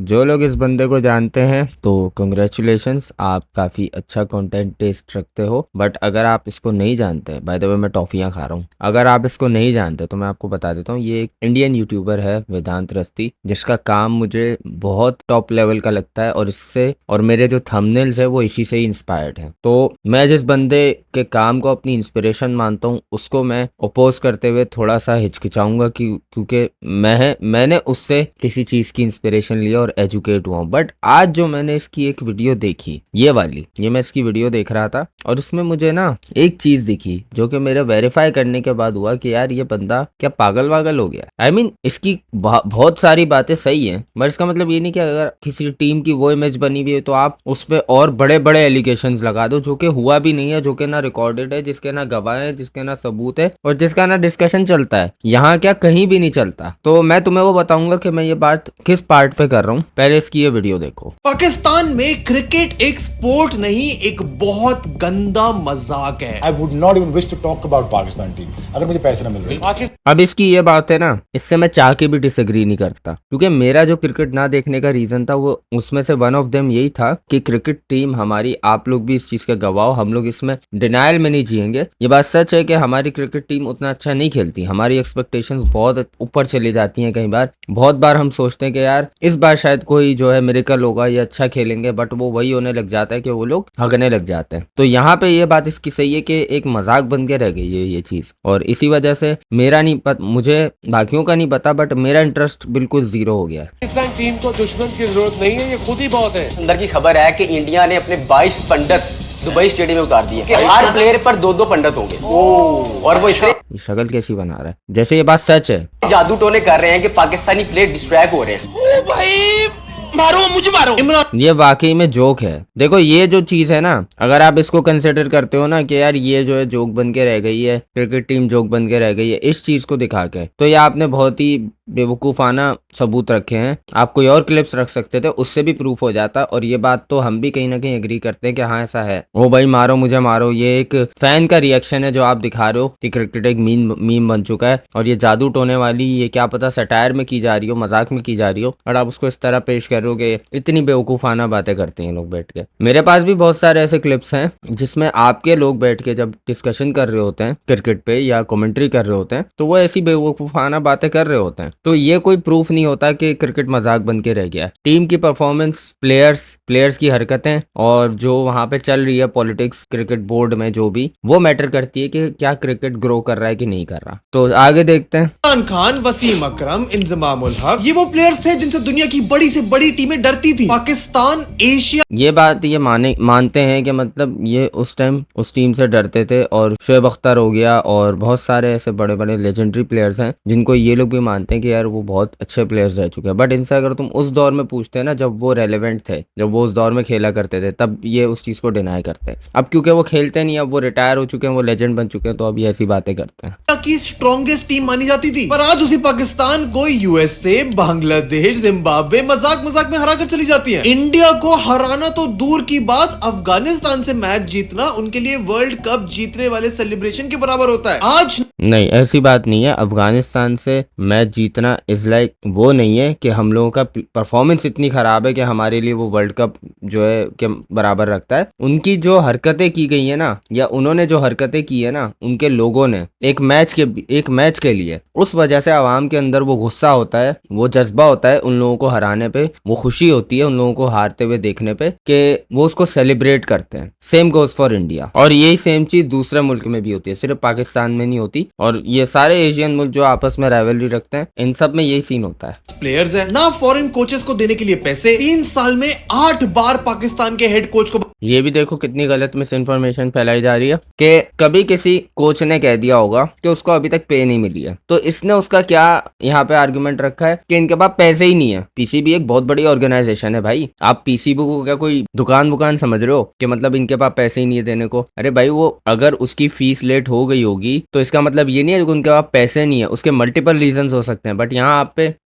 जो लोग इस बंदे को जानते हैं तो कंग्रेचुलेशंस, आप काफ़ी अच्छा कंटेंट टेस्ट रखते हो। बट अगर आप इसको नहीं जानते, बाय द वे मैं टॉफ़ियाँ खा रहा हूँ, अगर आप इसको नहीं जानते तो मैं आपको बता देता हूँ, ये एक इंडियन यूट्यूबर है वेदांत रस्ती, जिसका काम मुझे बहुत टॉप लेवल का लगता है और इससे और मेरे जो थंबनेल्स है वो इसी से ही इंस्पायर्ड है। तो मैं जिस बंदे के काम को अपनी इंस्पिरेशन मानता हूँ उसको मैं अपोज करते हुए थोड़ा सा हिचकिचाऊंगा क्योंकि मैंने उससे किसी चीज़ की इंस्पिरेशन ली और एजुकेट हुआ। बट आज जो मैंने इसकी एक वीडियो देखी, ये मैं इसकी वीडियो देख रहा था और इसमें मुझे ना एक चीज़ दिखी जो कि मेरे वेरीफाई करने के बाद हुआ कि यार ये बंदा क्या पागल वागल हो गया। I mean, इसकी बहुत सारी बातें सही हैं, पर इसका मतलब ये नहीं कि अगर किसी टीम की वो इमेज बनी हुई है तो आप उस पर और बड़े बड़े एलिगेशंस लगा दो, जो कि हुआ भी नहीं है, जो कि ना रिकॉर्डेड है, जिसके ना गवाह है, जिसके ना सबूत है और जिसका ना डिस्कशन चलता है। यहाँ क्या कहीं भी नहीं चलता। तो मैं तुम्हें वो बताऊंगा कि मैं ये बात किस पार्ट पे कर रहा हूँ, पहले इसकी ये वीडियो देखो। पाकिस्तान में क्रिकेट एक स्पोर्ट नहीं, एक बहुत गंदा मजाक है। I would not even wish to talk about Pakistan team अगर मुझे पैसे ना मिल रहे। अब इसकी ये बात है ना, इससे मैं चाह के भी डिसएग्री नहीं करता, क्योंकि मेरा जो क्रिकेट ना देखने का रीजन था वो उसमें से वन ऑफ देम यही था कि क्रिकेट टीम हमारी, आप लोग भी इस चीज के गवाह हो, हम लोग इसमें डिनायल में नहीं जिएंगे। ये बात सच है कि हमारी क्रिकेट टीम उतना अच्छा नहीं खेलती, हमारी एक्सपेक्टेशंस बहुत ऊपर चली जाती हैं। कई बार बहुत बार हम सोचते हैं कि यार इस बार शायद कोई जो है मिरेकल होगा, ये अच्छा खेलेंगे, बट वो वही होने लग जाता है कि वो लोग हगने लग जाते हैं। तो यहाँ पे ये बात इसकी सही है कि एक मजाक बन के रह गई है ये चीज, और इसी वजह से मेरा नहीं मुझे बाकियों का नहीं पता, बट मेरा इंटरेस्ट बिल्कुल जीरो हो गया है। पाकिस्तान टीम को दुश्मन की जरूरत नहीं है, ये खुद ही बहुत है। अंदर की खबर है कि इंडिया ने अपने 22 पंडित दुबई स्टेडियम में उतार दिए। हर प्लेयर पर 2-2 पंडित होंगे और वो इतने ये शक्ल कैसी बना रहा है, जैसे ये बात सच है। जादू टोने कर रहे हैं कि पाकिस्तानी प्लेयर डिस्ट्रैक्ट हो रहे हैं। मारो मुझे मारो। इमरान ये वाकई में जोक है। देखो ये जो चीज है ना, अगर आप इसको कंसिडर करते हो ना कि यार ये जो है जोक बन के रह गई है, क्रिकेट टीम जोक बन के रह गई है, इस चीज को दिखा के, तो ये आपने बहुत ही बेवकूफाना सबूत रखे हैं। आप कोई और क्लिप्स रख सकते थे, उससे भी प्रूफ हो जाता, और ये बात तो हम भी कहीं ना कहीं एग्री करते हैं कि हाँ ऐसा है। ओ भाई मारो मुझे मारो, ये एक फैन का रिएक्शन है जो आप दिखा रहे हो कि क्रिकेट एक मीम बन चुका है, और ये जादू टोने वाली, ये क्या पता सटायर में की जा रही हो, मजाक में की जा रही हो, और आप उसको इस तरह पेश कर रहे हो कि इतनी बेवकूफाना बातें करते हैं लोग बैठ के। मेरे पास भी बहुत सारे ऐसे क्लिप्स हैं जिसमें आपके लोग बैठ के जब डिस्कशन कर रहे होते हैं क्रिकेट पे या कमेंट्री कर रहे होते हैं, तो वो ऐसी बेवकूफाना बातें कर रहे होते हैं। तो ये कोई प्रूफ नहीं होता कि क्रिकेट मजाक बन के रह गया है। टीम की परफॉर्मेंस, प्लेयर्स की हरकतें और जो वहां पे चल रही है पॉलिटिक्स क्रिकेट बोर्ड में, जो भी वो मैटर करती है कि क्या क्रिकेट ग्रो कर रहा है कि नहीं कर रहा। तो आगे देखते हैं। इमरान खान, वसीम अकरम, इंजमाम उल हक, ये वो प्लेयर्स थे जिनसे दुनिया की बड़ी से बड़ी टीमें डरती थी। पाकिस्तान एशिया ये बात ये मानते हैं कि मतलब ये उस टाइम उस टीम से डरते थे, और शोएब अख्तर हो गया और बहुत सारे ऐसे बड़े बड़े लेजेंडरी प्लेयर्स हैं जिनको ये लोग भी मानते हैं कि यार वो बहुत अच्छे प्लेयर्स रह चुके हैं। बट इनसे अगर तुम उस दौर में पूछते हैं ना, जब वो रेलेवेंट थे, जब वो उस दौर में खेला करते थे, तब ये उस चीज को डिनाई करते हैं। अब क्योंकि वो खेलते नहीं, अब वो रिटायर हो चुके हैं, वो लेजेंड बन चुके हैं, तो अब ये ऐसी बातें करते हैं। की स्ट्रॉन्गेस्ट टीम मानी जाती थी, पर आज उसी पाकिस्तान को यूएसए, बांग्लादेश, जिम्बाब्वे मजाक में हरा कर चली जाती है। इंडिया को हराना तो दूर की बात, अफगानिस्तान से मैच जीतना उनके लिए वर्ल्ड कप जीतने वाले सेलिब्रेशन के बराबर होता है। आज नहीं, ऐसी बात नहीं है। अफगानिस्तान से मैच जीतना इज लाइक वो नहीं है कि हम लोगों का परफॉर्मेंस इतनी खराब है कि हमारे लिए वो वर्ल्ड कप जो है के बराबर रखता है। उनकी जो हरकतें की गई है ना, या उन्होंने जो हरकतें की है ना, उनके लोगों ने एक मैच के लिए, उस वजह से आवाम के अंदर वो गुस्सा होता है, वो जज्बा होता है उन लोगों को हराने पे, वो खुशी होती है उन लोगों को हारते हुए देखने पे कि वो उसको सेलिब्रेट करते हैं। सेम गोज फॉर इंडिया, और यही सेम चीज दूसरे मुल्क में भी होती है, सिर्फ पाकिस्तान में नहीं होती। और ये सारे एशियन मुल्क जो आपस में राइवलरी रखते हैं, इन सब में यही सीन होता है। प्लेयर्स है ना, फॉरेन कोचेस को देने के लिए पैसे। 3 साल में 8 बार पाकिस्तान के हेड कोच को ये भी देखो कितनी गलत मिस इन्फॉर्मेशन फैलाई जा रही है कि कभी किसी कोच ने कह दिया होगा कि उसको अभी तक पे नहीं मिली है, तो इसने उसका क्या यहाँ पे आर्गुमेंट रखा है कि इनके पास पैसे ही नहीं है। पीसीबी एक बहुत बड़ी ऑर्गेनाइजेशन है भाई, आप पीसीबी को क्या कोई दुकान समझ रहे हो कि मतलब इनके पास पैसे ही नहीं है देने को? अरे भाई, वो अगर उसकी फीस लेट हो गई होगी तो इसका मतलब ये नहीं है कि उनके पास पैसे नहीं है, उसके मल्टीपल रीजंस हो सकते हैं। बट यहाँ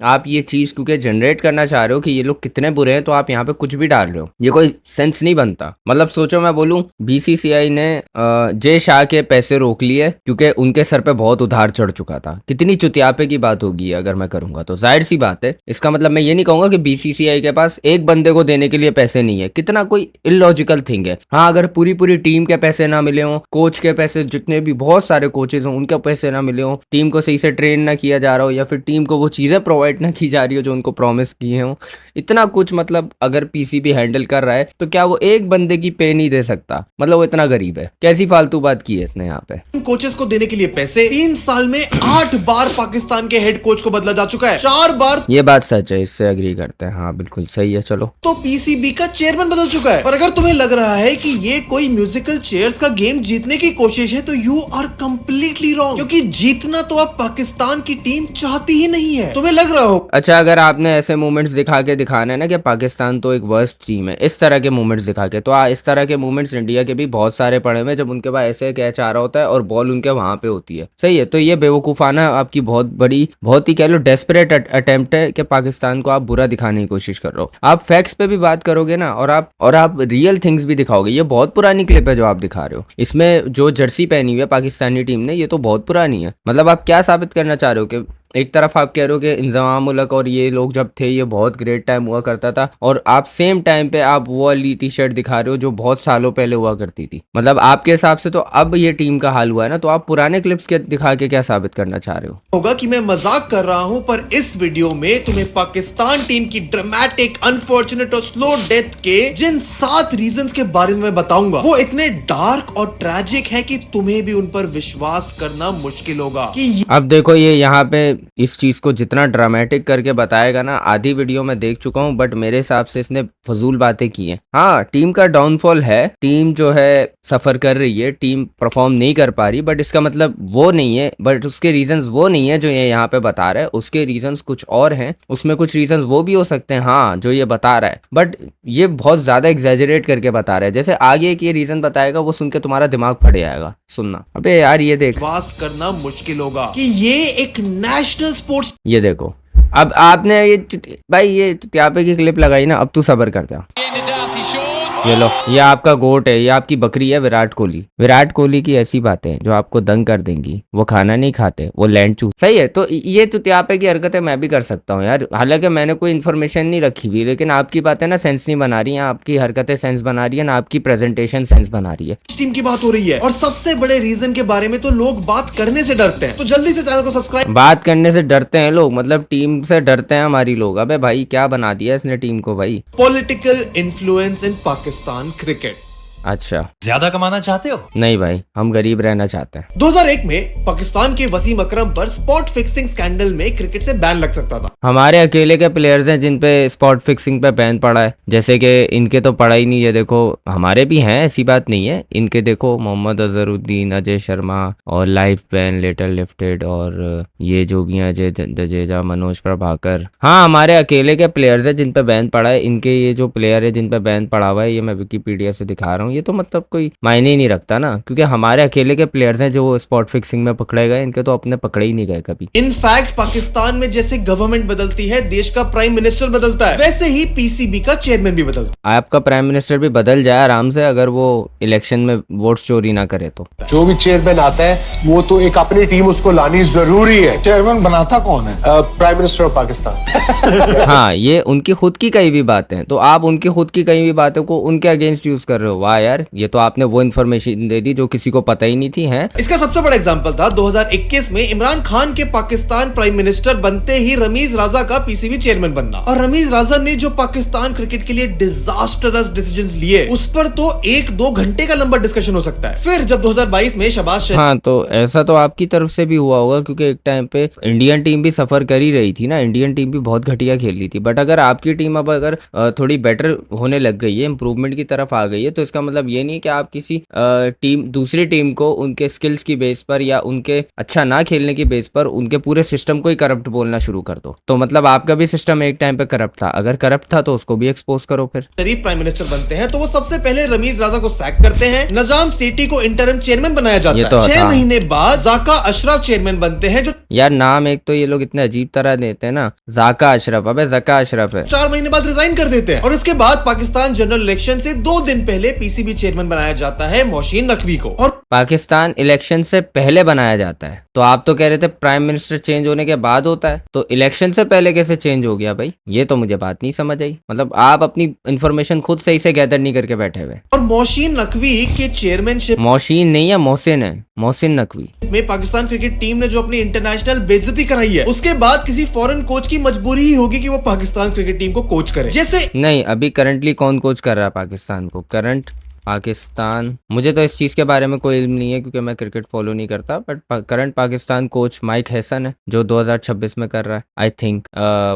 आप ये चीज क्योंकि जनरेट करना चाह रहे हो कि ये लोग कितने बुरे हैं, तो आप यहाँ पे कुछ भी डाल रहे हो, ये कोई सेंस नहीं बनता। मतलब सोचो मैं बोलूं बीसीसीआई ने जय शाह के पैसे रोक लिए क्योंकि उनके सर पे बहुत उधार चढ़ चुका था। कितनी चुतियापे की बात होगी अगर मैं करूंगा तो, जाहिर सी बात है। इसका मतलब मैं ये नहीं कहूंगा कि बीसीसीआई के पास एक बंदे को देने के लिए पैसे नहीं है, कितना कोई इलॉजिकल थिंग है। हाँ, अगर पूरी पूरी टीम के पैसे ना मिले हों, कोच के पैसे, जितने भी बहुत सारे कोचेज हों उनके पैसे ना मिले हों, टीम को सही से ट्रेन ना किया जा रहा हो या फिर टीम को वो चीजें प्रोवाइड ना की जा रही हो जो उनको प्रॉमिस किए हों, इतना कुछ मतलब अगर पीसीबी हैंडल कर रहा है तो क्या वो एक बंदे की पे नहीं दे सकता? मतलब वो इतना गरीब है? कैसी फालतू बात की है इसने यहाँ पे। कोचेस को देने के लिए पैसे 3 साल में 8 बार पाकिस्तान के हेड कोच को बदला जा चुका है, 4 बार। ये बात सच है, इससे एग्री करते हैं। हाँ बिल्कुल सही है। चलो तो पीसीबी का चेयरमैन बदल चुका है। और अगर तुम्हें लग रहा है कि ये कोई म्यूजिकल चेयर्स का गेम जीतने की कोशिश है तो यू आर कंप्लीटली रॉन्ग, क्योंकि जीतना तो अब पाकिस्तान की टीम चाहती ही नहीं है। तुम्हें लग रहा हो अच्छा, अगर आपने ऐसे मूवमेंट्स दिखा के दिखाना है ना कि पाकिस्तान तो एक वर्स्ट टीम है, इस तरह के मूवमेंट्स दिखा के, तो इस तरह के मूवमेंट्स इंडिया के भी बहुत सारे पड़े हुए जब उनके पास ऐसे कैच आ रहा होता है और बॉल उनके वहां पे होती है। सही है, तो ये बेवकूफाना आपकी बहुत बड़ी, बहुत ही कह लो डेस्परेट अटेम्प्ट है कि पाकिस्तान को आप बुरा दिखाने की कोशिश कर रहे हो। आप फैक्ट्स पे भी बात करोगे ना और आप रियल थिंग्स भी दिखाओगे। ये बहुत पुरानी क्लिप है जो आप दिखा रहे हो। इसमें जो जर्सी पहनी हुई है पाकिस्तानी टीम ने, ये तो बहुत पुरानी है। मतलब आप क्या साबित करना चाह रहे हो कि एक तरफ आप कह रहे हो कि इंजमाम उलक और ये लोग जब थे ये बहुत ग्रेट टाइम हुआ करता था, और आप सेम टाइम पे आप वो वाली टी शर्ट दिखा रहे हो जो बहुत सालों पहले हुआ करती थी। मतलब आपके हिसाब से तो अब ये टीम का हाल हुआ है ना, तो आप पुराने क्लिप्स के दिखा के क्या साबित करना चाह रहे हो? होगा कि मैं मजाक कर रहा हूं, पर इस वीडियो में तुम्हें पाकिस्तान टीम की ड्रामेटिक, अनफॉर्चुनेट और स्लो डेथ के जिन 7 रीजंस के बारे में मैं बताऊंगा, वो इतने डार्क और ट्रैजिक है कि तुम्हें भी उन पर विश्वास करना मुश्किल होगा। कि अब देखो ये यहाँ पे इस चीज को जितना ड्रामेटिक करके बताएगा ना, आधी वीडियो में देख चुका हूँ, बट मेरे हिसाब से इसने फजूल बातें की हैं। हाँ, टीम का डाउनफॉल है, टीम जो है सफर कर रही है, टीम परफॉर्म नहीं कर पा रही, बट इसका मतलब वो नहीं है, बट उसके रीजंस वो नहीं है जो ये यहाँ पे बता रहा है। उसके रीजंस कुछ और हैं, उसमें कुछ रीजंस वो भी हो सकते हैं हाँ जो ये बता रहा है, बट ये बहुत ज्यादा एग्जैजरेट करके बता रहा है। जैसे आगे एक ये रीजन बताएगा वो सुन के तुम्हारा दिमाग फट जाएगा। सुनना, अबे यार ये देख, विश्वास करना मुश्किल होगा कि ये एक नेशनल स्पोर्ट्स। ये देखो, अब आपने भाई ये त्यापे की क्लिप लगाई ना, अब तू सबर कर जा। ये लो, ये आपका गोट है, ये आपकी बकरी है विराट कोहली। विराट कोहली की ऐसी बातें जो आपको दंग कर देंगी। वो खाना नहीं खाते, वो लैंड चूस। सही है, तो ये तो त्यापे की हरकतें मैं भी कर सकता हूँ यार। हालांकि मैंने कोई इन्फॉर्मेशन नहीं रखी हुई, लेकिन आपकी बातें ना सेंस नहीं बना रही हैं, आपकी हरकतें सेंस बना रही है ना, आपकी प्रेजेंटेशन सेंस बना रही है। टीम की बात हो रही है और सबसे बड़े रीजन के बारे में तो लोग बात करने से डरते हैं, तो जल्दी से चैनल को सब्सक्राइब। बात करने से डरते हैं लोग, मतलब टीम से डरते हैं हमारी लोग। अबे भाई क्या बना दिया इसने टीम को भाई। पॉलिटिकल इन्फ्लुएंस इन पाकिस्तान क्रिकेट। अच्छा, ज्यादा कमाना चाहते हो? नहीं भाई, हम गरीब रहना चाहते हैं। 2001 में पाकिस्तान के वसीम अकरम पर स्पॉट फिक्सिंग स्कैंडल में क्रिकेट से बैन लग सकता था। हमारे अकेले के प्लेयर्स हैं जिन पे स्पॉट फिक्सिंग पे बैन पड़ा है, जैसे कि इनके तो पड़ा ही नहीं है। देखो हमारे भी हैं, ऐसी बात नहीं है। इनके देखो मोहम्मद अजहरुद्दीन, अजय शर्मा और लाइफ बैन, लेटर लिफ्टेड, और ये जो भी हैं अजय जडेजा, मनोज प्रभाकर। हाँ, हमारे अकेले के प्लेयर्स हैं जिन पे बैन पड़ा है। इनके ये जो प्लेयर है जिन पे बैन पड़ा हुआ है, ये मैं विकीपीडिया से दिखा रहा हूँ। ये तो मतलब कोई मायने ही नहीं रखता ना, क्योंकि हमारे अकेले के प्लेयर्स हैं जो स्पॉट फिक्सिंग में पकड़े गए, इनके तो अपने पकड़े ही नहीं गए कभी। इनफैक्ट पाकिस्तान में जैसे गवर्नमेंट बदलती है, देश का प्राइम मिनिस्टर बदलता है, वैसे ही पीसीबी का चेयरमैन भी बदलता है। आपका प्राइम मिनिस्टर भी बदल जाए आराम से, अगर वो इलेक्शन में वोट चोरी ना करे तो। जो भी चेयरमैन आता है वो तो एक अपनी टीम उसको लानी जरूरी है। चेयरमैन बनाता कौन है? Prime minister of Pakistan. हाँ, ये उनकी खुद की कही हुई बातें हैं, तो आप उनकी खुद की कही हुई बातों को उनके अगेंस्ट यूज कर रहे हो। वाह यार, ये तो आपने वो इन्फॉर्मेशन दे दी जो किसी को पता ही नहीं थी। है इसका सबसे बड़ा एग्जांपल था 2021 में इमरान खान के पाकिस्तान प्राइम मिनिस्टर बनते ही रमीज राजा का पीसीबी चेयरमैन बनना। और रमीज राजा ने जो पाकिस्तान क्रिकेट के लिए डिजास्टरस डिसीजंस लिए, उस पर तो 1-2 घंटे का लंबा डिस्कशन हो सकता है। फिर जब 2022 में शहबाज हाँ, तो ऐसा तो आपकी तरफ से भी हुआ होगा, क्योंकि एक टाइम पे इंडियन टीम भी सफर कर ही रही थी ना। इंडियन टीम भी बहुत घटिया खेल रही थी, बट अगर आपकी टीम अब अगर थोड़ी बेटर होने लग गई है, इंप्रूवमेंट की तरफ आ गई है, तो इसका मतलब ये नहीं कि आप किसी दूसरी टीम को उनके स्किल्स की बेस पर या उनके अच्छा ना खेलने की बेस पर उनके पूरे सिस्टम को ही करप्ट बोलना शुरू कर दो। तो मतलब आपका भी सिस्टम एक टाइम पे करप्ट था, अगर करप्ट था तो उसको भी एक्सपोज करो। फिर शरीफ प्राइम मिनिस्टर बनते हैं तो वो सबसे पहले रमीज राजा को सैक करते हैं, नजाम सेठी को इंटरिम चेयरमैन बनाया जाता है। 6 महीने बाद जाका अशरफ चेयरमैन बनते हैं। जो यार नाम एक तो ये लोग इतने अजीब तरह देते हैं ना, जाका अशरफ, अबे जका अशरफ है। 4 महीने बाद रिजाइन कर देते हैं और इसके बाद पाकिस्तान जनरल इलेक्शन से 2 दिन पहले पीसीबी चेयरमैन बनाया जाता है मोहसिन नकवी को। और पाकिस्तान इलेक्शन से पहले बनाया जाता है, तो आप तो कह रहे थे प्राइम मिनिस्टर चेंज होने के बाद होता है, तो इलेक्शन से पहले कैसे चेंज हो गया भाई? ये तो मुझे बात नहीं समझ आई। मतलब आप अपनी इन्फॉर्मेशन खुद सही से गैदर नहीं करके बैठे हुए। और मोहसिन नकवी के चेयरमैनशिप मोहसिन नहीं है, मोहसिन है, मोहसिन नकवी। में पाकिस्तान क्रिकेट टीम ने जो अपनी इंटरनेशनल बेइज्जती कराई है, उसके बाद किसी फॉरेन कोच की मजबूरी ही होगी कि वो पाकिस्तान क्रिकेट टीम को कोच करे। जैसे नहीं, अभी करंटली कौन कोच कर रहा है पाकिस्तान को? करंट पाकिस्तान, मुझे तो इस चीज़ के बारे में कोई इल्म नहीं है क्योंकि मैं क्रिकेट फॉलो नहीं करता, but current Pakistan coach mic Hesson है जो 2026 में कर रहा है। I think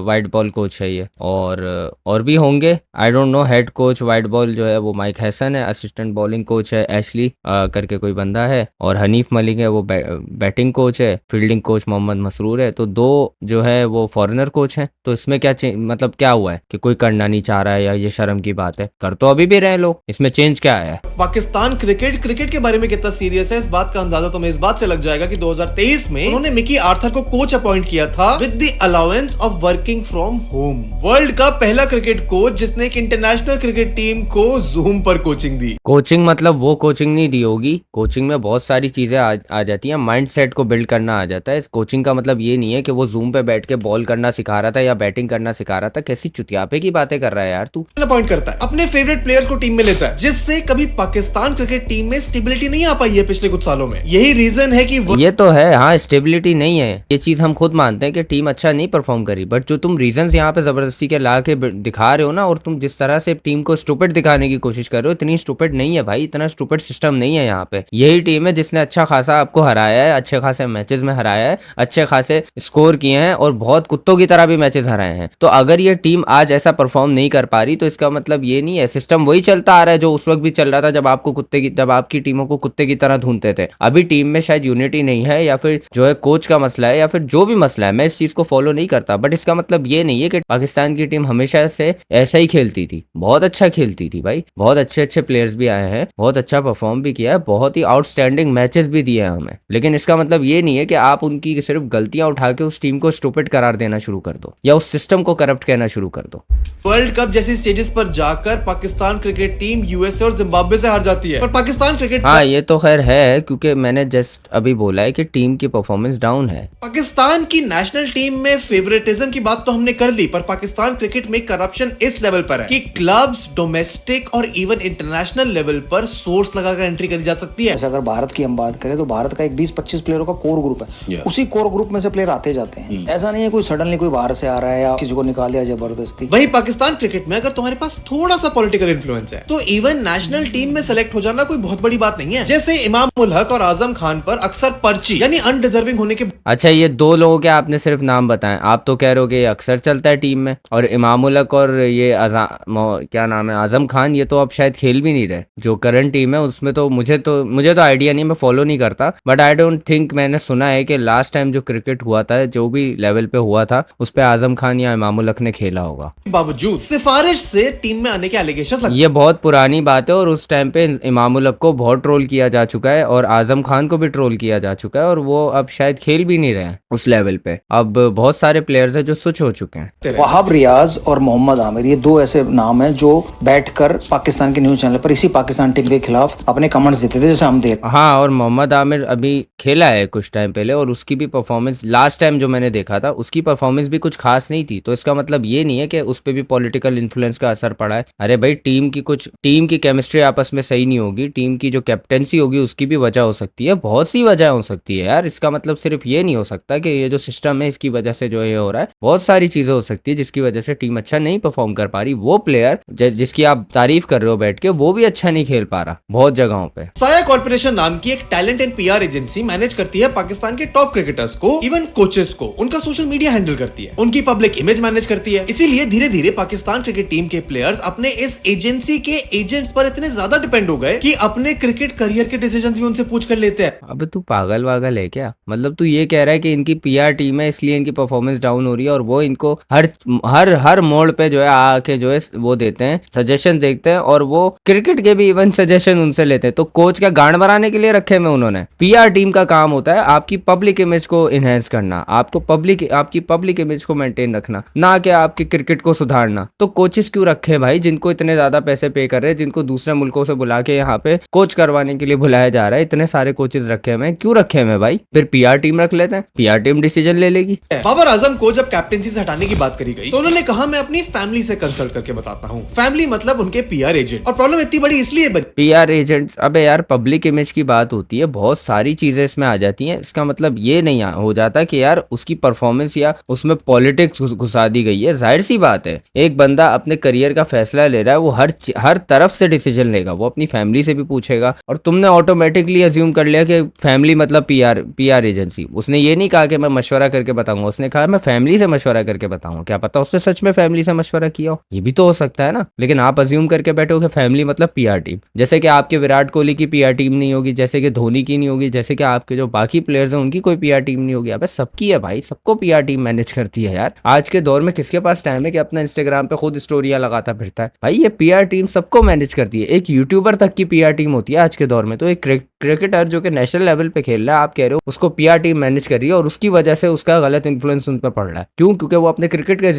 white ball coach है ये, और भी होंगे, I don't know. Head coach white ball जो है वो माइक हैसन है, असिस्टेंट बॉलिंग कोच है एशली करके कोई बंदा है, और हनीफ मलिक है वो बैटिंग कोच है, फील्डिंग कोच मोहम्मद मसरूर है। तो 2 जो है वो फॉरेनर कोच हैं। तो इसमें क्या मतलब क्या हुआ है कि कोई करना नहीं चाह रहा है या ये शर्म की बात है? कर तो अभी भी रहे लोग, इसमें चेंज क्या है? पाकिस्तान क्रिकेट के बारे में कितना सीरियस है, इस बात का अंदाजा तुम्हें इस बात से लग जाएगा कि 2023 में उन्होंने मिकी आर्थर को कोच अपॉइंट किया था with the allowance of working from home. World का पहला क्रिकेट कोच जिसने एक इंटरनेशनल क्रिकेट टीम को जूम पर कोचिंग दी। कोचिंग मतलब वो कोचिंग नहीं दी होगी, कोचिंग में बहुत सारी चीजें आ जाती हैं, माइंड सेट को बिल्ड करना आ जाता है। इस कोचिंग का मतलब ये नहीं है कि वो जूम पे बैठ के बॉल करना सिखा रहा था या बैटिंग करना सिखा रहा था। कैसी चुतियापे की बातें कर रहा है यार तू। अपॉइंट करता है, अपने फेवरेट प्लेयर्स को टीम में लेता है, जिससे कभी पाकिस्तान क्रिकेट टीम में स्टेबिलिटी नहीं आ पाई है पिछले कुछ सालों में। यही रीजन है कि ये तो है, हाँ स्टेबिलिटी नहीं है, ये चीज हम खुद मानते हैं कि टीम अच्छा नहीं परफॉर्म करी, बट जो तुम रीजंस यहाँ पे जबरदस्ती के ला के दिखा रहे हो ना, और तुम जिस तरह से टीम को स्टूपिड दिखाने की कोशिश कर रहे हो, इतनी स्टूपिड नहीं है भाई, इतना स्टूपिड सिस्टम नहीं है यहाँ पे। यही टीम है जिसने अच्छा खासा आपको हराया है, अच्छे खासे मैचेस में हराया है, अच्छे खासे स्कोर किए हैं और बहुत कुत्तों की तरह भी मैचेस हराए हैं। तो अगर ये टीम आज ऐसा परफॉर्म नहीं कर पा रही तो इसका मतलब ये नहीं है, सिस्टम वही चलता आ रहा है जो उस वक्त भी चल रहा था जब आपकी टीमों को कुत्ते की तरह ढूंढते थे। अभी टीम में शायद यूनिटी नहीं है, या फिर जो है कोच का मसला है, या फिर जो भी मसला है, मैं इस चीज को फॉलो नहीं करता, बट इसका मतलब ये नहीं है कि पाकिस्तान की टीम हमेशा से ऐसा ही खेलती थी। बहुत अच्छा खेलती थी भाई, बहुत अच्छे प्लेयर्स भी आए हैं, बहुत अच्छा परफॉर्म भी किया है, बहुत ही आउटस्टैंडिंग मैचेस भी दिए हैं हमें, लेकिन इसका मतलब ये नहीं है कि आप उनकी सिर्फ गलतियां उठा के उस टीम को स्टूपिड करार देना शुरू कर दो या उस सिस्टम को करप्ट कहना शुरू कर दो। वर्ल्ड कप जैसी स्टेजेस पर जाकर पाकिस्तान क्रिकेट टीम यूएसए और जिम्बाब्वे से हार जाती है, पर पाकिस्तान क्रिकेट हाँ ये तो खैर है, क्योंकि मैंने जस्ट अभी बोला है कि टीम की परफॉर्मेंस डाउन है। पाकिस्तान की नेशनल टीम में फेवरेटिज्म की बात तो हमने कर ली, पर पाकिस्तान क्रिकेट में करप्शन इस लेवल पर है कि क्लब्स, डोमेस्टिक और इवन इंटरनेशनल लेवल पर सोर्स लगाकर एंट्री करी जा सकती है। जैसे अगर भारत की हम बात करें तो भारत का एक 20-25 प्लेयरों का कोर ग्रुप है, उसी कोर ग्रुप में से प्लेयर आते जाते हैं। ऐसा नहीं है कोई सडनली कोई बाहर से आ रहा है या किसी को निकाल दिया जबरदस्ती। वही पाकिस्तान क्रिकेट में अगर तुम्हारे पास थोड़ा सा पॉलिटिकल इन्फ्लुएंस है तो इवन नेशनल टीम में सेलेक्ट हो जाना कोई बहुत बड़ी बात नहीं है। जैसे इमाम उल हक और आजम खान पर अक्सर पर्ची यानी अनडिजर्विंग होने के। अच्छा, ये 2 लोगों के आपने सिर्फ नाम बताए, आप तो कह रहे हो कि ये अक्सर चलता है टीम में, और इमाम उल हक और ये क्या नाम है, आजम खान, ये तो अब शायद खेल भी नहीं रहे जो करंट टीम है उसमें। तो मुझे तो आइडिया नहीं, मैं फॉलो नहीं करता, बट आई डोंट थिंक, मैंने सुना है कि लास्ट टाइम जो क्रिकेट हुआ था, जो भी लेवल पे हुआ था, उस पे आजम खान या इमाम उल हक ने खेला होगा। बावजूद सिफारिश से टीम में आने के एलिगेशन ये बहुत पुरानी बात है, और उस टाइम पे इमाम उल हक को बहुत ट्रोल किया जा चुका है और आजम खान को भी ट्रोल किया जा चुका है, और वो अब शायद खेल भी नहीं रहे हैं उस लेवल पे। अब बहुत सारे प्लेयर्स हैं जो स्विच हो चुके हैं। वहाब रियाज और मोहम्मद आमिर, ये 2 ऐसे नाम हैं जो बैठकर पाकिस्तान के न्यूज चैनल पर इसी पाकिस्तान टीम के खिलाफ अपने कमेंट्स देते थे, जैसे हम दे। हाँ, और मोहम्मद आमिर अभी खेला है कुछ टाइम पहले, और उसकी भी परफॉर्मेंस लास्ट टाइम जो मैंने देखा था उसकी परफॉर्मेंस भी कुछ खास नहीं थी। तो इसका मतलब ये नहीं है कि उस पर भी पॉलिटिकल इन्फ्लुएंस का असर पड़ा है। अरे भाई, टीम की केमिस्ट्री आपस में सही नहीं होगी, टीम की जो कैप्टेंसी होगी उसकी भी वजह हो सकती है, बहुत सी वजह हो सकती है यार। इसका मतलब सिर्फ ये नहीं हो सकता कि ये जो सिस्टम है इसकी वजह से जो ये हो रहा है, बहुत सारी चीजें हो सकती है जिसकी वजह से टीम अच्छा नहीं परफॉर्म कर पा रही। वो प्लेयर जिसकी आप तारीफ कर रहे हो बैठ के, वो भी अच्छा नहीं खेल पा रहा बहुत जगहों पे। साया कॉर्पोरेशन नाम की एक talent and PR agency manage करती है पाकिस्तान के टॉप क्रिकेटर्स को, इवन कोचेस को, उनका सोशल मीडिया हैंडल करती है, उनकी पब्लिक इमेज मैनेज करती है। इसीलिए धीरे धीरे पाकिस्तान क्रिकेट टीम के प्लेयर्स अपने इस एजेंसी के एजेंट्स पर इतने ज्यादा डिपेंड हो गए कि अपने क्रिकेट करियर के डिसीजंस भी उनसे पूछ कर लेते हैं। अबे तू पागल वागल है क्या? मतलब तू ये कह रहा है कि इनकी पीआर टीम है इसलिए इनकी परफॉर्मेंस डाउन हो रही है और वो इनको हर हर हर मोड़ पे जो है आके जो है वो देते हैं, सजेशन देखते हैं और वो क्रिकेट के भी इवन सजेशन उनसे लेते हैं। तो कोच क्या गांड बनाने के लिए रखे में उन्होंने? पीआर टीम का काम होता है आपकी पब्लिक इमेज को इनहेंस करना, आपकी पब्लिक इमेज को मेंटेन रखना, ना कि आपके क्रिकेट को सुधारना। तो कोचेस क्यों रखे हैं भाई, जिनको इतने ज्यादा पैसे पे कर रहे हैं, जिनको दूसरे मुल्कों से बुला के यहाँ पे कोच करवाने के लिए बुलाया जा रहा है, इतने सारे कोचेस रखे हुए हैं, क्यों रखे हुए हैं भाई? फिर पीआर टीम रख लेते हैं, पीआर टीम डिसीजन ले लेगी। बाबर आजम को जब कैप्टेंसी से हटाने की बात करी गई तो उन्होंने कहा मैं अपनी फैमिली से कंसल्ट करके बताता हूँ। फैमिली मतलब उनके पीआर एजेंट। और प्रॉब्लम इतनी बड़ी इसलिए बनी, पीआर एजेंट्स, अबे यार पब्लिक इमेज की बात होती है, बहुत सारी चीजें इसमें आ जाती हैं। इसका मतलब ये नहीं हो जाता कि यार उसकी परफॉर्मेंस या उसमें पॉलिटिक्स घुसा दी गई है। जाहिर सी बात है, एक बंदा अपने करियर का फैसला ले रहा है, वो हर तरफ से डिसीजन लेगा, वो अपनी फैमिली से भी पूछेगा। और तुमने ऑटोमेटिकली अज्यूम कर लिया कि फैमिली मतलब पीआर एजेंसी। उसने ये नहीं कहा कि मैं मशवरा करके बताऊंगा, उसने कहा मैं फैमिली से मशवरा करके बताऊंगा। क्या पता उसने सच में फैमिली से मशवरा किया हो, ये भी तो हो सकता है ना। लेकिन आप अज्यूम करके बैठे हो कि फैमिली मतलब पीआर टीम। जैसे कि आपके विराट कोहली की पीआर टीम नहीं होगी, जैसे कि धोनी की नहीं होगी, जैसे कि आपके जो बाकी प्लेयर्स हैं उनकी कोई पीआर टीम नहीं होगी। अबे सबकी है भाई, सबको पीआर टीम मैनेज करती है यार। आज के दौर में किसके पास टाइम है कि अपना इंस्टाग्राम पे खुद स्टोरियां लगाता फिरता है? भाई ये पीआर टीम सबको मैनेज करती है। एक यूट्यूबर तक की पीआर टीम होती है आज के दौर में। तो एक क्रिकेटर जो कि नेशनल लेवल पे खेल रहा है, आप कह रहे हो उसको पीआर टीम मैनेज कर रही है और उसकी वजह से उसका गलत इन्फ्लुएंस उन पर पड़ रहा है। क्यों? क्योंकि वो अपने क्रिकेट के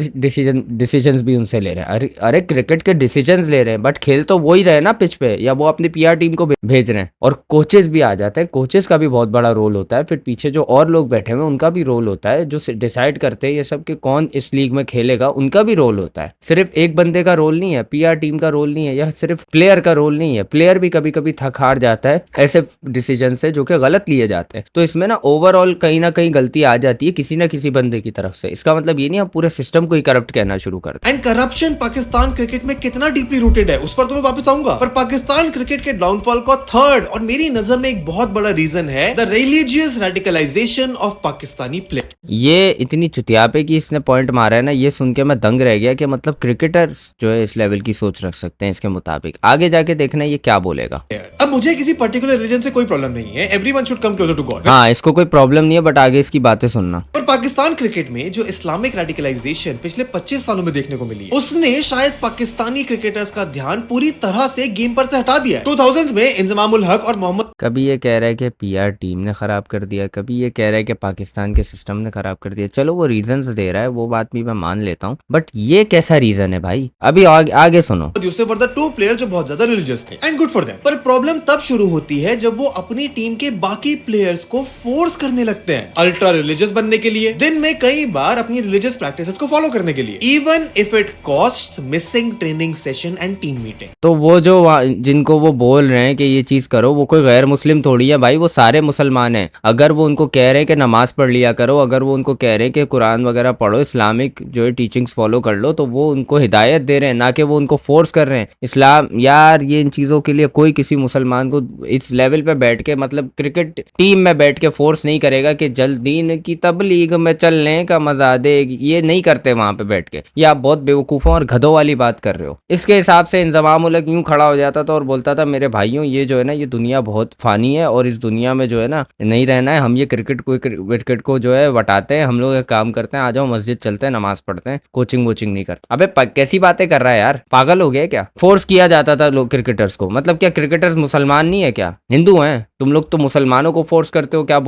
डिसीजंस भी उनसे ले रहे हैं। अरे क्रिकेट के डिसीजंस ले रहे हैं बट खेल तो वो ही रहे ना पिच पे, या वो अपनी पीआर टीम को भेज रहे हैं। और कोचेस भी आ जाते हैं, कोचेस का भी बहुत बड़ा रोल होता है। फिर पीछे जो और लोग बैठे हुए हैं उनका भी रोल होता है, जो डिसाइड करते हैं ये सब कि कौन इस लीग में खेलेगा, उनका भी रोल होता है। सिर्फ एक बंदे का रोल नहीं है, पीआर टीम का रोल नहीं है, या सिर्फ प्लेयर का रोल नहीं है। प्लेयर भी कभी कभी थक हार जाता है ऐसे डिसीजन से जो कि गलत लिए जाते हैं। तो इसमें ना ओवरऑल कहीं ना कहीं गलती आ जाती है किसी ना किसी बंदे की तरफ से। इसका मतलब ये नहीं आप पूरे सिस्टम को ही करप्ट कहना शुरू कर दें। एंड करप्शन पाकिस्तान क्रिकेट में कितना डीपली रूटेड है उस पर तो मैं वापस आऊंगा। पर पाकिस्तान क्रिकेट के डाउनफॉल का थर्ड और मेरी नजर में एक बहुत बड़ा रीजन है the religious radicalization of Pakistani player. ये इतनी चुतियापे की इसने पॉइंट मारा है ना, ये सुन के मैं दंग रह गया कि मतलब क्रिकेटर्स जो है इस लेवल की सोच रख सकते हैं इसके मुताबिक। आगे जाके देखना ये क्या बोलेगा। अब मुझे किसी पर्टिकुलर रिलीजन से कोई प्रॉब्लम नहीं है, everyone should come closer to God. हाँ, इसको कोई प्रॉब्लम नहीं है, बट आगे इसकी बातें सुनना। पर पाकिस्तान क्रिकेट में जो इस्लामिक रेडिकलाइजेशन पिछले 25 सालों में देखने को मिली है, उसने शायद पाकिस्तानी क्रिकेटर्स का ध्यान पूरी तरह से गेम पर से हटा दिया। 2000s में इंजमाम उल हक और मोहम्मद, कभी ये कह रहा है कि पीआर टीम ने खराब कर दिया, कभी ये कह रहा है कि पाकिस्तान के सिस्टम ने खराब कर दिया। चलो वो रीजंस दे रहा है, वो बात भी मैं मान लेता हूँ, बट ये कैसा रीजन है भाई? अभी आगे सुनो। Yusuf were the two player जो बहुत ज्यादा रिलीजियस थे एंड गुड फॉर देम। पर प्रॉब्लम तब शुरू होती है जब वो अपनी टीम के बाकी प्लेयर्स को फोर्स करने लगते हैं अल्ट्रा रिलीजियस बनने के लिए, दिन में कई बार अपनी रिलीजियस प्रैक्टिसेस को फॉलो करने के लिए, even if it costs missing training session and team meeting. तो वो जो जिनको वो बोल रहे हैं कि ये चीज करो, वो कोई गैर मुस्लिम थोड़ी है भाई, वो सारे मुसलमान हैं। अगर वो उनको कह रहे हैं कि नमाज पढ़ लिया करो, अगर वो उनको कह रहे हैं कि कुरान वगैरह पढ़ो, इस्लामिक जो है टीचिंग्स फॉलो कर लो, तो वो उनको हिदायत दे रहे हैं, ना कि वो उनको फोर्स कर रहे हैं। इस्लाम यार, ये इन चीज़ों के लिए कोई किसी मुसलमान को इस लेवल पे बैठ के, मतलब क्रिकेट टीम में बैठ के फोर्स नहीं करेगा कि जल्द दीन की तबलीग में चलने का मजा देगी। ये नहीं करते वहां पे बैठ के। ये आप बहुत बेवकूफ़ों और गधों वाली बात कर रहे हो। इसके हिसाब से इंजमाम उल हक यूं खड़ा हो जाता था और बोलता था मेरे भाइयों, ये जो है ना, ये दुनिया बहुत फानी है और इस दुनिया में जो है ना नहीं रहना है। हम ये क्रिकेट को जो है वटाते हैं, हम लोग एक काम करते हैं, आ जाओ मस्जिद चलते हैं, नमाज पढ़ते हैं, कोचिंग वोचिंग नहीं करते। अबे कैसी बातें कर रहा है यार, पागल हो गया क्या? फोर्स किया जाता था लोग क्रिकेटर्स को, मतलब क्या क्रिकेटर्स मुसलमान नहीं है क्या? हिंदू हैं तुम लोग, तो मुसलमानों को फोर्स करते हो क्या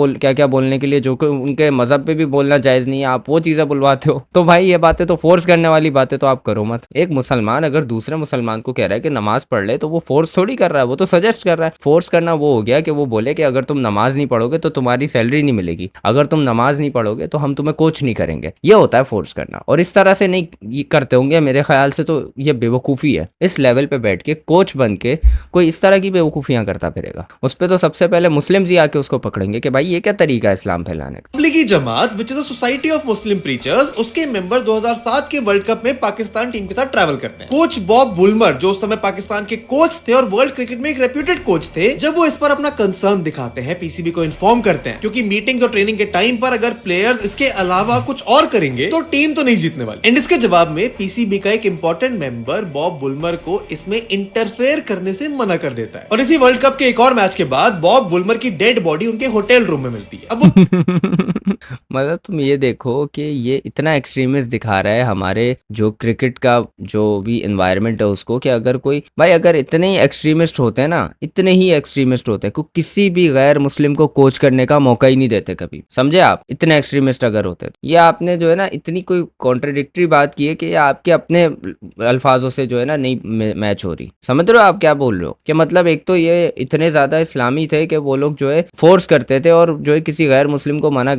बोलने के लिए, जो कि उनके मजहब पे भी बोलना जायज नहीं है, आप वो चीजें बुलवाते हो। तो भाई ये बातें तो फोर्स करने वाली बातें तो आप करो मत। एक मुसलमान अगर दूसरे मुसलमान को कह रहा है कि नमाज पढ़ ले, तो वो फोर्स थोड़ी कर रहा है, वो तो सजेस्ट कर रहा है। फोर्स करना वो हो गया कि वो बोले कि अगर तुम नमाज नहीं पढ़ोगे तो तुम्हारी सैलरी नहीं मिलेगी, अगर तुम नमाज नहीं पढ़ोगे तो हम तुम्हें कोच नहीं करेंगे। ये होता है फोर्स करना। और इस तरह से नहीं करते होंगे मेरे ख्याल से, तो ये बेवकूफ़ी है। इस लेवल पे बैठ के कोच बन के कोई इस तरह की बेवकूफ़ियां करता फिरेगा। उस पे तो सबसे पहले मुस्लिम्स ही आके उसको पकड़ेंगे कि भाई ये क्या तरीका है इस्लाम फैलाने का। Tablighi Jamaat which is a society of Muslim preachers, उसके मेंबर 2007 के वर्ल्ड कप में पाकिस्तान टीम के साथ ट्रैवल करते हैं। कोच बॉब वुलमर जो उस समय पाकिस्तान के कोच थे और वर्ल्ड क्रिकेट में एक रेप्यूटेड कोच थे, जब वो इस पर अपना कंसर्न दिखाते हैं, पीसीबी को इन्फॉर्म करते हैं, क्योंकि मीटिंग और ट्रेनिंग के टाइम पर अगर प्लेयर्स इसके अलावा कुछ और करेंगे तो टीम तो नहीं जीतने वाली। एंड इसके जवाब में पीसीबी का एक इंपॉर्टेंट मेंबर बॉब वुलमर को इसमें इंटरफेयर करने से मना कर देता है। और इसी वर्ल्ड कप के एक और मैच के बाद बॉब वुलमर की डेड बॉडी उनके होटल रूम में मिलती है। अब मतलब तुम ये देखो कि ये इतना एक्सट्रीमिस्ट दिखा रहा है हमारे जो क्रिकेट का जो भी एनवायरनमेंट है उसको, कि अगर कोई भाई अगर इतने ही एक्सट्रीमिस्ट होते हैं ना, इतने ही एक्सट्रीमिस्ट होते हैं, किसी भी गैर मुस्लिम को कोच करने का मौका ही नहीं देते कभी, समझे आप। इतने एक्सट्रीमिस्ट अगर होते तो ये आपने जो है ना इतनी कोई कॉन्ट्रडिक्टरी बात की है कि ये आपके अपने अल्फाजों से जो है ना नहीं मैच हो रही। समझ रहे हो आप क्या बोल रहे हो? कि मतलब एक तो ये इतने ज्यादा इस्लामी थे कि वो लोग जो है फोर्स करते थे, और जो है किसी गैर मुस्लिम को मना,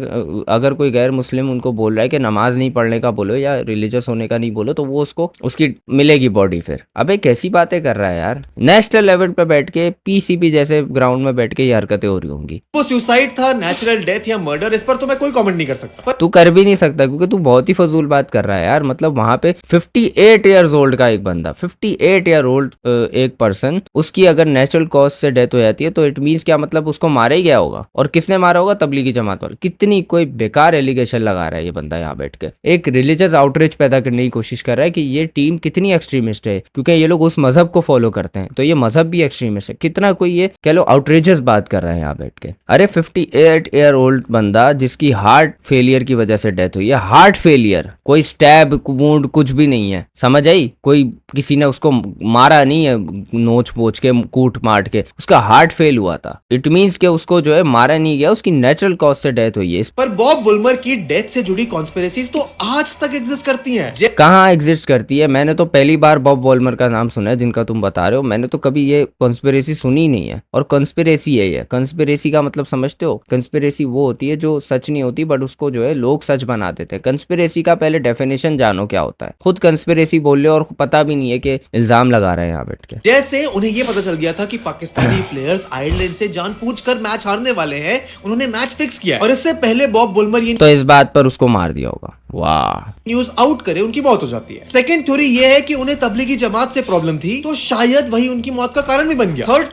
अगर कोई गैर मुस्लिम उनको बोल रहा है कि नमाज नहीं पढ़ने का बोलो या रिलीजियस होने का नहीं बोलो, तो वो उसको उसकी मिलेगी बॉडी। फिर अबे कैसी बातें कर रहा है यार। नेशनल लेवल पे बैठ के पीसीबी जैसे ग्राउंड में बैठ के ये हरकतें हो रही होंगी। वो सुसाइड था, नेचुरल डेथ या मर्डर, इस पर तो मैं कोई कमेंट नहीं कर सकता। तू कर भी नहीं सकता क्योंकि तू बहुत ही फजूल बात कर रहा है यार। मतलब वहां पे 58 ईयर्स ओल्ड का एक बंदा, 58 ईयर ओल्ड एक पर्सन, उसकी अगर नेचुरल कॉज से डेथ हो जाती है तो इट मीन्स क्या, मतलब उसको मारा ही गया होगा। और किसने मारा होगा? तबलीगी जमात वाले। कितनी कोई बेकार एलिगेशन लगा रहा है ये बंदा यहाँ बैठ के, एक रिलीजियस आउटरीच पैदा करने की कोशिश कर रहा है कि ये टीम कितनी एक्सट्रीमिस्ट है, क्योंकि ये लोग उस मजहब को फॉलो करते हैं, तो ये मजहब भी एक्सट्रीमिस्ट है। कितना कोई ये कह लो आउटरीजियस बात कर रहा है यहाँ बैठ के। अरे 58 ईयर ओल्ड बंदा जिसकी हार्ट फेलियर की वजह से डेथ हुई है, हार्ट फेलियर, कोई स्टैब वुंड कुछ भी नहीं है, समझ आई? कोई किसी ने उसको मारा नहीं है नोच पोच के कूट मार के, उसका हार्ट फेल हुआ था। इट मींस के उसको जो है मारा नहीं गया, उसकी नेचुरल कॉज से डेथ हुई है। पर बॉब वुलमर की डेथ से जुड़ी कॉन्स्पिरेसीज तो आज तक एग्जिस्ट करती हैं। कहाँ एग्जिस्ट करती है? मैंने तो पहली बार बॉब वुलमर का नाम सुना है जिनका तुम बता रहे हो। मैंने तो कभी ये कॉन्स्पिरेसी सुनी ही नहीं है। और कॉन्स्पिरेसी है ये, कॉन्स्पिरेसी का मतलब समझते हो? कॉन्स्पिरेसी वो होती है जो सच नहीं होती बट उसको जो है लोग सच बना देते हैं। कॉन्स्पिरेसी का पहले डेफिनेशन जानो क्या होता है। खुद कॉन्स्पिरेसी बोल रहे हो और पता भी नहीं है कि इल्जाम लगा रहे हैं यहाँ बैठ के। जैसे उन्हें ये पता चल गया था कि पाकिस्तानी प्लेयर्स आयरलैंड से जानबूझकर मैच हारने वाले हैं, उन्होंने मैच फिक्स किया और इससे पहले बॉब वुलमर ये तो इस बात पर उसको मार दिया होगा। वाह, न्यूज आउट करे उनकी मौत हो जाती है। सेकंड थ्योरी ये है कि उन्हें तबलीगी जमात से प्रॉब्लम थी, तो शायद वही उनकी मौत का कारण भी बन गया। थर्ड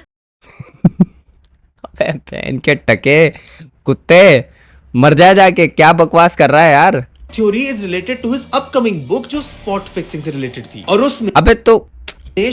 पहन के टके कुत्ते, मर जाके, क्या बकवास कर रहा है यार। Theory is related to his upcoming book जो स्पॉट फिक्सिंग से रिलेटेड थी, और उसमें अबे तो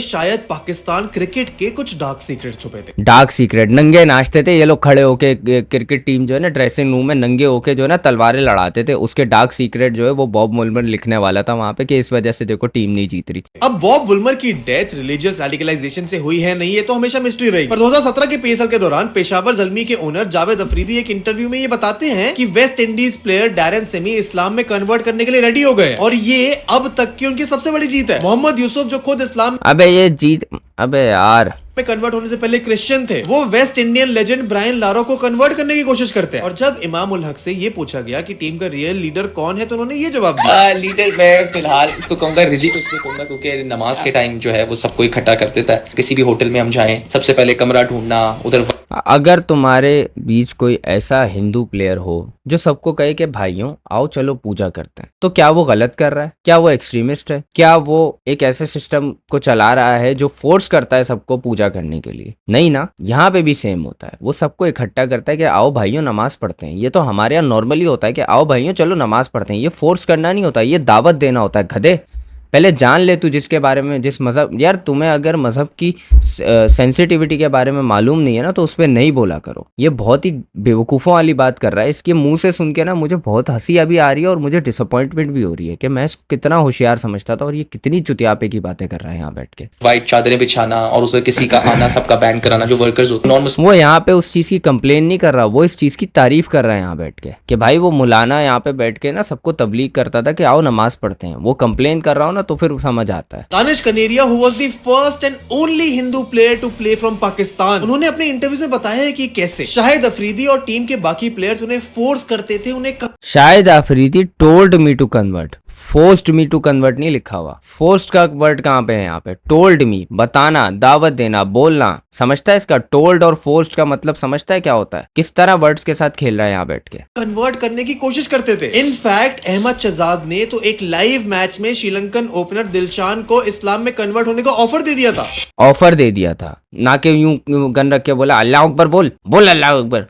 शायद पाकिस्तान क्रिकेट के कुछ डार्क सीक्रेट छुपे थे। डार्क सीक्रेट, नंगे नाचते थे ये लोग खड़े होके, क्रिकेट टीम जो है ना ड्रेसिंग रूम में नंगे होके जो है ना तलवारें लड़ाते थे, उसके डार्क सीक्रेट जो है वो बॉब वुलमर लिखने वाला था वहां पे कि इस वजह से देखो टीम नहीं जीत रही। अब बॉब वुलमर की डेथ रिलीजियस रेडिकलाइजेशन से हुई है नहीं, ये तो हमेशा मिस्ट्री रही। पर 2017 के पेसल के दौरान पेशावर ज़ल्मी के ओनर जावेद अफरीदी एक इंटरव्यू में ये बताते हैं कि West Indies player Darren Sammy इस्लाम में कन्वर्ट करने के लिए रेडी हो गए, और ये अब तक की उनकी सबसे बड़ी जीत है। मोहम्मद यूसुफ जो खुद इस्लाम अबे ये जीत, अबे यार में कन्वर्ट होने से पहले क्रिश्चियन थे, वो वेस्ट इंडियन लेजेंड ब्रायन लारो को कन्वर्ट करने की कोशिश करते हैं। और जब इमाम उल हक से ये पूछा गया कि टीम का रियल लीडर कौन है, तो उन्होंने ये जवाब दिया, लीडर मैं फिलहाल इसको कहूंगा रिजी को इसलिए कहूंगा क्योंकि नमाज के टाइम जो है वो सबको इकट्ठा कर देता है। किसी भी होटल में हम जाएं, सबसे पहले कमरा ढूंढना, उधर अगर तुम्हारे बीच कोई ऐसा हिंदू प्लेयर हो जो सबको कहे कि भाइयों आओ चलो पूजा करते हैं, तो क्या वो गलत कर रहा है? क्या वो एक्सट्रीमिस्ट है? क्या वो एक ऐसे सिस्टम को चला रहा है जो फोर्स करता है सबको पूजा करने के लिए? नहीं ना, यहाँ पे भी सेम होता है। वो सबको इकट्ठा करता है कि आओ भाइयों नमाज पढ़ते हैं। ये तो हमारे यहाँ नॉर्मली होता है कि आओ भाइयों चलो नमाज पढ़ते हैं। ये फोर्स करना नहीं होता, ये दावत देना होता है। गधे, पहले जान ले तू जिसके बारे में, जिस मज़हब, यार तुम्हें अगर मज़हब की सेंसिटिविटी के बारे में मालूम नहीं है ना तो उस पर नहीं बोला करो। ये बहुत ही बेवकूफ़ों वाली बात कर रहा है। इसके मुंह से सुन के ना मुझे बहुत हंसी अभी आ रही है और मुझे डिसअपॉइंटमेंट भी हो रही है कि मैं इसको कितना होशियार समझता था और ये कितनी चुतियापे की बातें कर रहा है यहाँ बैठ के। व्हाइट चादरें बिछाना और उसे किसी का आना सबका बैन कराना, जो वर्कर्स होते नॉन मुस्लिम, वो यहाँ पे उस चीज़ की कंप्लेन नहीं कर रहा, वो इस चीज़ की तारीफ कर रहा है यहाँ बैठ के कि भाई वो मुलाना यहाँ पे बैठ के ना सबको तबलीग करता था कि आओ नमाज पढ़ते हैं। वो कंप्लेन कर रहा हो ना तो फिर समझ आता है। Danish Kaneria who was the first and only Hindu player to play from Pakistan, उन्होंने अपने इंटरव्यूज में बताया है कि कैसे शाहिद अफरीदी और टीम के बाकी प्लेयर्स उन्हें फोर्स करते थे, उन्हें Shahid Afridi told me to convert, forced me to convert नहीं लिखा हुआ। फोर्स्ड का वर्ड कहाँ पे है यहाँ पे? टोल्ड मी, बताना, दावत देना, बोलना। समझता है इसका? टोल्ड और फोर्स्ड का मतलब समझता है क्या होता है? किस तरह वर्ड्स के साथ खेल रहा है यहाँ बैठ के। कन्वर्ट करने की कोशिश करते थे। इनफैक्ट अहमद शहजाद ने तो एक लाइव मैच में श्रीलंकन ओपनर दिलशान को इस्लाम में कन्वर्ट होने का ऑफर दे दिया था। ऑफर दे दिया था, ना कि यूं गन रख के बोला अल्लाह अकबर, बोल अल्लाह अकबर।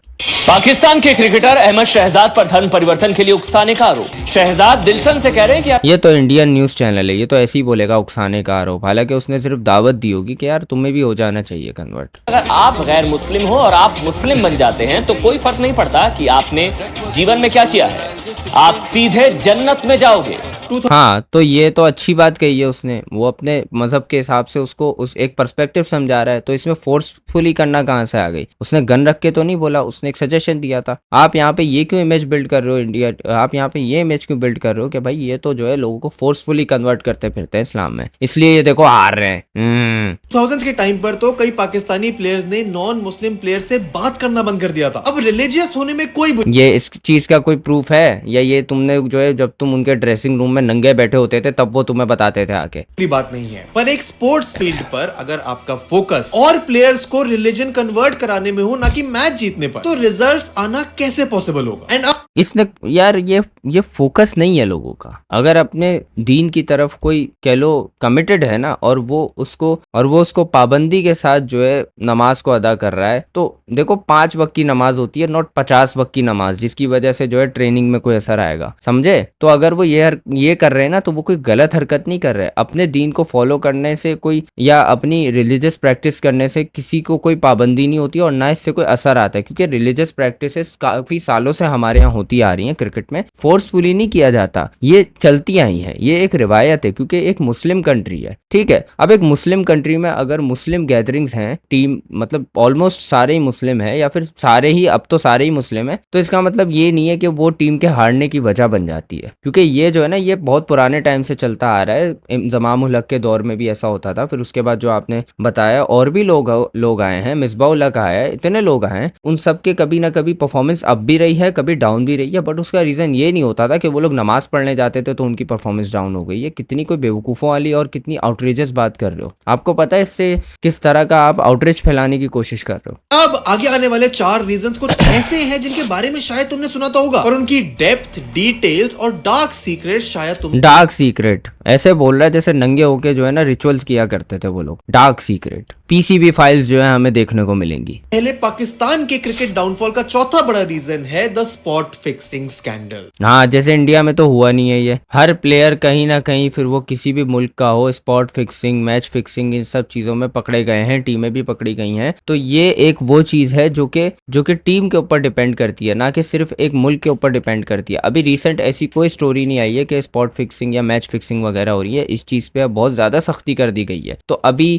पाकिस्तान के क्रिकेटर अहमद शहजाद पर धर्म परिवर्तन के लिए उकसाने का आरोप। शहजाद दिलशन से कह रहे हैं कि आप ये तो इंडियन न्यूज चैनल है, ये तो ऐसे ही बोलेगा उकसाने का आरोप। हालांकि उसने सिर्फ दावत दी होगी कि यार तुम्हें भी हो जाना चाहिए कन्वर्ट। अगर आप गैर मुस्लिम हो और आप मुस्लिम बन जाते हैं तो कोई फर्क नहीं पड़ता कि आपने जीवन में क्या किया है, आप सीधे जन्नत में जाओगे। हाँ, तो ये तो अच्छी बात कही है उसने, वो अपने मजहब के हिसाब से उसको उस एक पर्सपेक्टिव समझा रहा है। तो इसमें फोर्सफुली करना कहाँ से आ गई? उसने गन रख के तो नहीं बोला, उसने एक सजेशन दिया था। आप यहाँ पे ये क्यों इमेज बिल्ड कर रहे हो इंडिया, आप यहाँ पे ये इमेज क्यों बिल्ड कर रहे हो कि भाई ये तो जो है लोगों को फोर्सफुली कन्वर्ट करते फिरते हैं इस्लाम में, इसलिए ये देखो हार रहे हैं। 2000s के टाइम पर तो कई पाकिस्तानी प्लेयर्स ने नॉन मुस्लिम प्लेयर से बात करना बंद कर दिया था। अब रिलीजियस होने में कोई ये इस चीज का कोई प्रूफ है? या ये तुमने जो है जब तुम उनके ड्रेसिंग रूम में नंगे बैठे होते थे तब वो तुम्हें बताते थे आके? बुरी बात नहीं है, पर एक स्पोर्ट्स फील्ड पर अगर आपका फोकस और प्लेयर्स को रिलीजन कन्वर्ट कराने में हो ना कि मैच जीतने पर, तो रिजल्ट्स आना कैसे पॉसिबल होगा? एंड इसने यार ये फोकस नहीं है लोगों का। अगर अपने दीन की तरफ कोई कह लो कमिटेड है ना, और वो उसको पाबंदी के साथ जो है नमाज को अदा कर रहा है, तो देखो 5 वक्त की नमाज होती है, नॉट 50 वक्त की नमाज, जिसकी वजह से जो है ट्रेनिंग में कोई असर आएगा, समझे? तो अगर वो ये कर रहे हैं ना, तो वो कोई गलत हरकत नहीं कर रहे। अपने दीन को फॉलो करने से कोई, या अपनी रिलीजियस प्रैक्टिस करने से किसी को कोई पाबंदी नहीं होती और ना इससे कोई असर आता है, क्योंकि रिलीजियस प्रैक्टिसेस काफी सालों से हमारे यहाँ होती आ रही हैं। क्रिकेट में फोर्सफुली नहीं किया जाता, ये चलती आई है, ये एक रिवायत है, क्योंकि एक मुस्लिम कंट्री है, ठीक है। अब एक मुस्लिम कंट्री में अगर मुस्लिम गैदरिंग्स हैं, टीम मतलब ऑलमोस्ट सारे ही मुस्लिम है, या फिर सारे ही, अब तो सारे ही मुस्लिम है, तो इसका मतलब ये नहीं है कि वो टीम के हारने की वजह बन जाती है। क्योंकि ये जो है ना, ये बहुत पुराने टाइम से चलता आ रहा है। इंजमाम उल हक के दौर में भी ऐसा होता था, फिर उसके बाद जो आपने बताया और भी लोग आए हैं, मिसबाह उल हक आया है, इतने लोग आए हैं, उन सब के कभी ना कभी परफॉर्मेंस अप भी रही है, कभी डाउन भी रही है। बट उसका रीजन ये नहीं होता था कि वो लोग नमाज पढ़ने जाते थे तो उनकी परफॉर्मेंस डाउन हो गई। ये कितनी कोई बेवकूफ़ों वाली और कितनी आउटरीजस बात कर रहे हो। आपको पता है इससे किस तरह का आप आउटरीच फैलाने की कोशिश कर रहे हो। अब आगे आने वाले 4 रीजंस कुछ ऐसे हैं जिनके बारे में शायद तुमने सुना तो होगा, और उनकी डेप्थ, डिटेल्स और डार्क सीक्रेट शायद तुम डार्क सीक्रेट ऐसे बोल रहा है जैसे नंगे होके जो है ना रिचुअल्स किया करते थे वो लोग। डार्क सीक्रेट पीसीबी फाइल्स जो है हमें देखने को मिलेंगी। पहले पाकिस्तान के क्रिकेट डाउनफॉल का चौथा बड़ा रीजन है द स्पॉट फिक्सिंग स्कैंडल। हाँ, जैसे इंडिया में तो हुआ नहीं है ये, हर प्लेयर कहीं ना कहीं, फिर वो किसी भी मुल्क का हो, स्पॉट फिक्सिंग, मैच फिक्सिंग, इन सब चीजों में पकड़े गए हैं, टीमें भी पकड़ी गई हैं। तो ये एक वो चीज है जो कि टीम के ऊपर डिपेंड करती है, ना कि सिर्फ एक मुल्क के ऊपर डिपेंड करती है। अभी रिसेंट ऐसी कोई स्टोरी नहीं आई है कि स्पॉट फिक्सिंग या मैच फिक्सिंग वगैरह हो रही है। इस चीज पे बहुत ज्यादा सख्ती कर दी गई है। तो अभी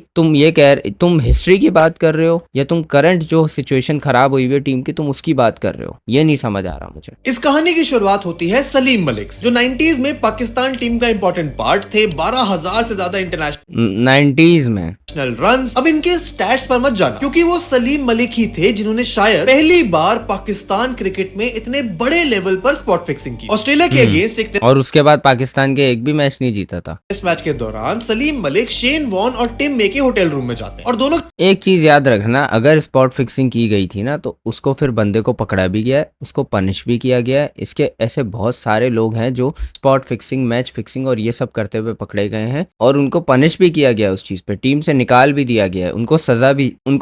तुम हिस्ट्री की बात कर रहे हो या तुम करंट जो सिचुएशन खराब हुई है टीम की, तुम उसकी बात कर रहे हो? ये नहीं समझ आ रहा मुझे। इस कहानी की शुरुआत होती है सलीम मलिक से, जो 90s में पाकिस्तान टीम का इंपॉर्टेंट पार्ट थे। 12,000 से ज्यादा इंटरनेशनल 90s में रन्स। अब इनके स्टैट्स पर मत जाना, क्योंकि वो सलीम मलिक ही थे जिन्होंने शायद पहली बार पाकिस्तान क्रिकेट में इतने बड़े लेवल पर स्पॉट फिक्सिंग की। ऑस्ट्रेलिया के अगेंस्ट एक और उसके बाद पाकिस्तान के एक भी मैच नहीं जीता था। इस मैच के दौरान सलीम मलिक, शेन वॉन और टिम मे के होटल रूम में जाते हैं, और दोनों एक चीज याद रखना, अगर स्पॉट फिक्सिंग की गई थी ना, तो उसको फिर बंदे को पकड़ा भी गया है, उसको पनिश भी किया गया है। इसके ऐसे बहुत सारे लोग हैं जो स्पॉट फिक्सिंग, मैच फिक्सिंग और ये सब करते हुए पकड़े गए हैं, और उनको पनिश भी किया गया, उस चीज पे टीम से निकाल भी दिया गया है, उनको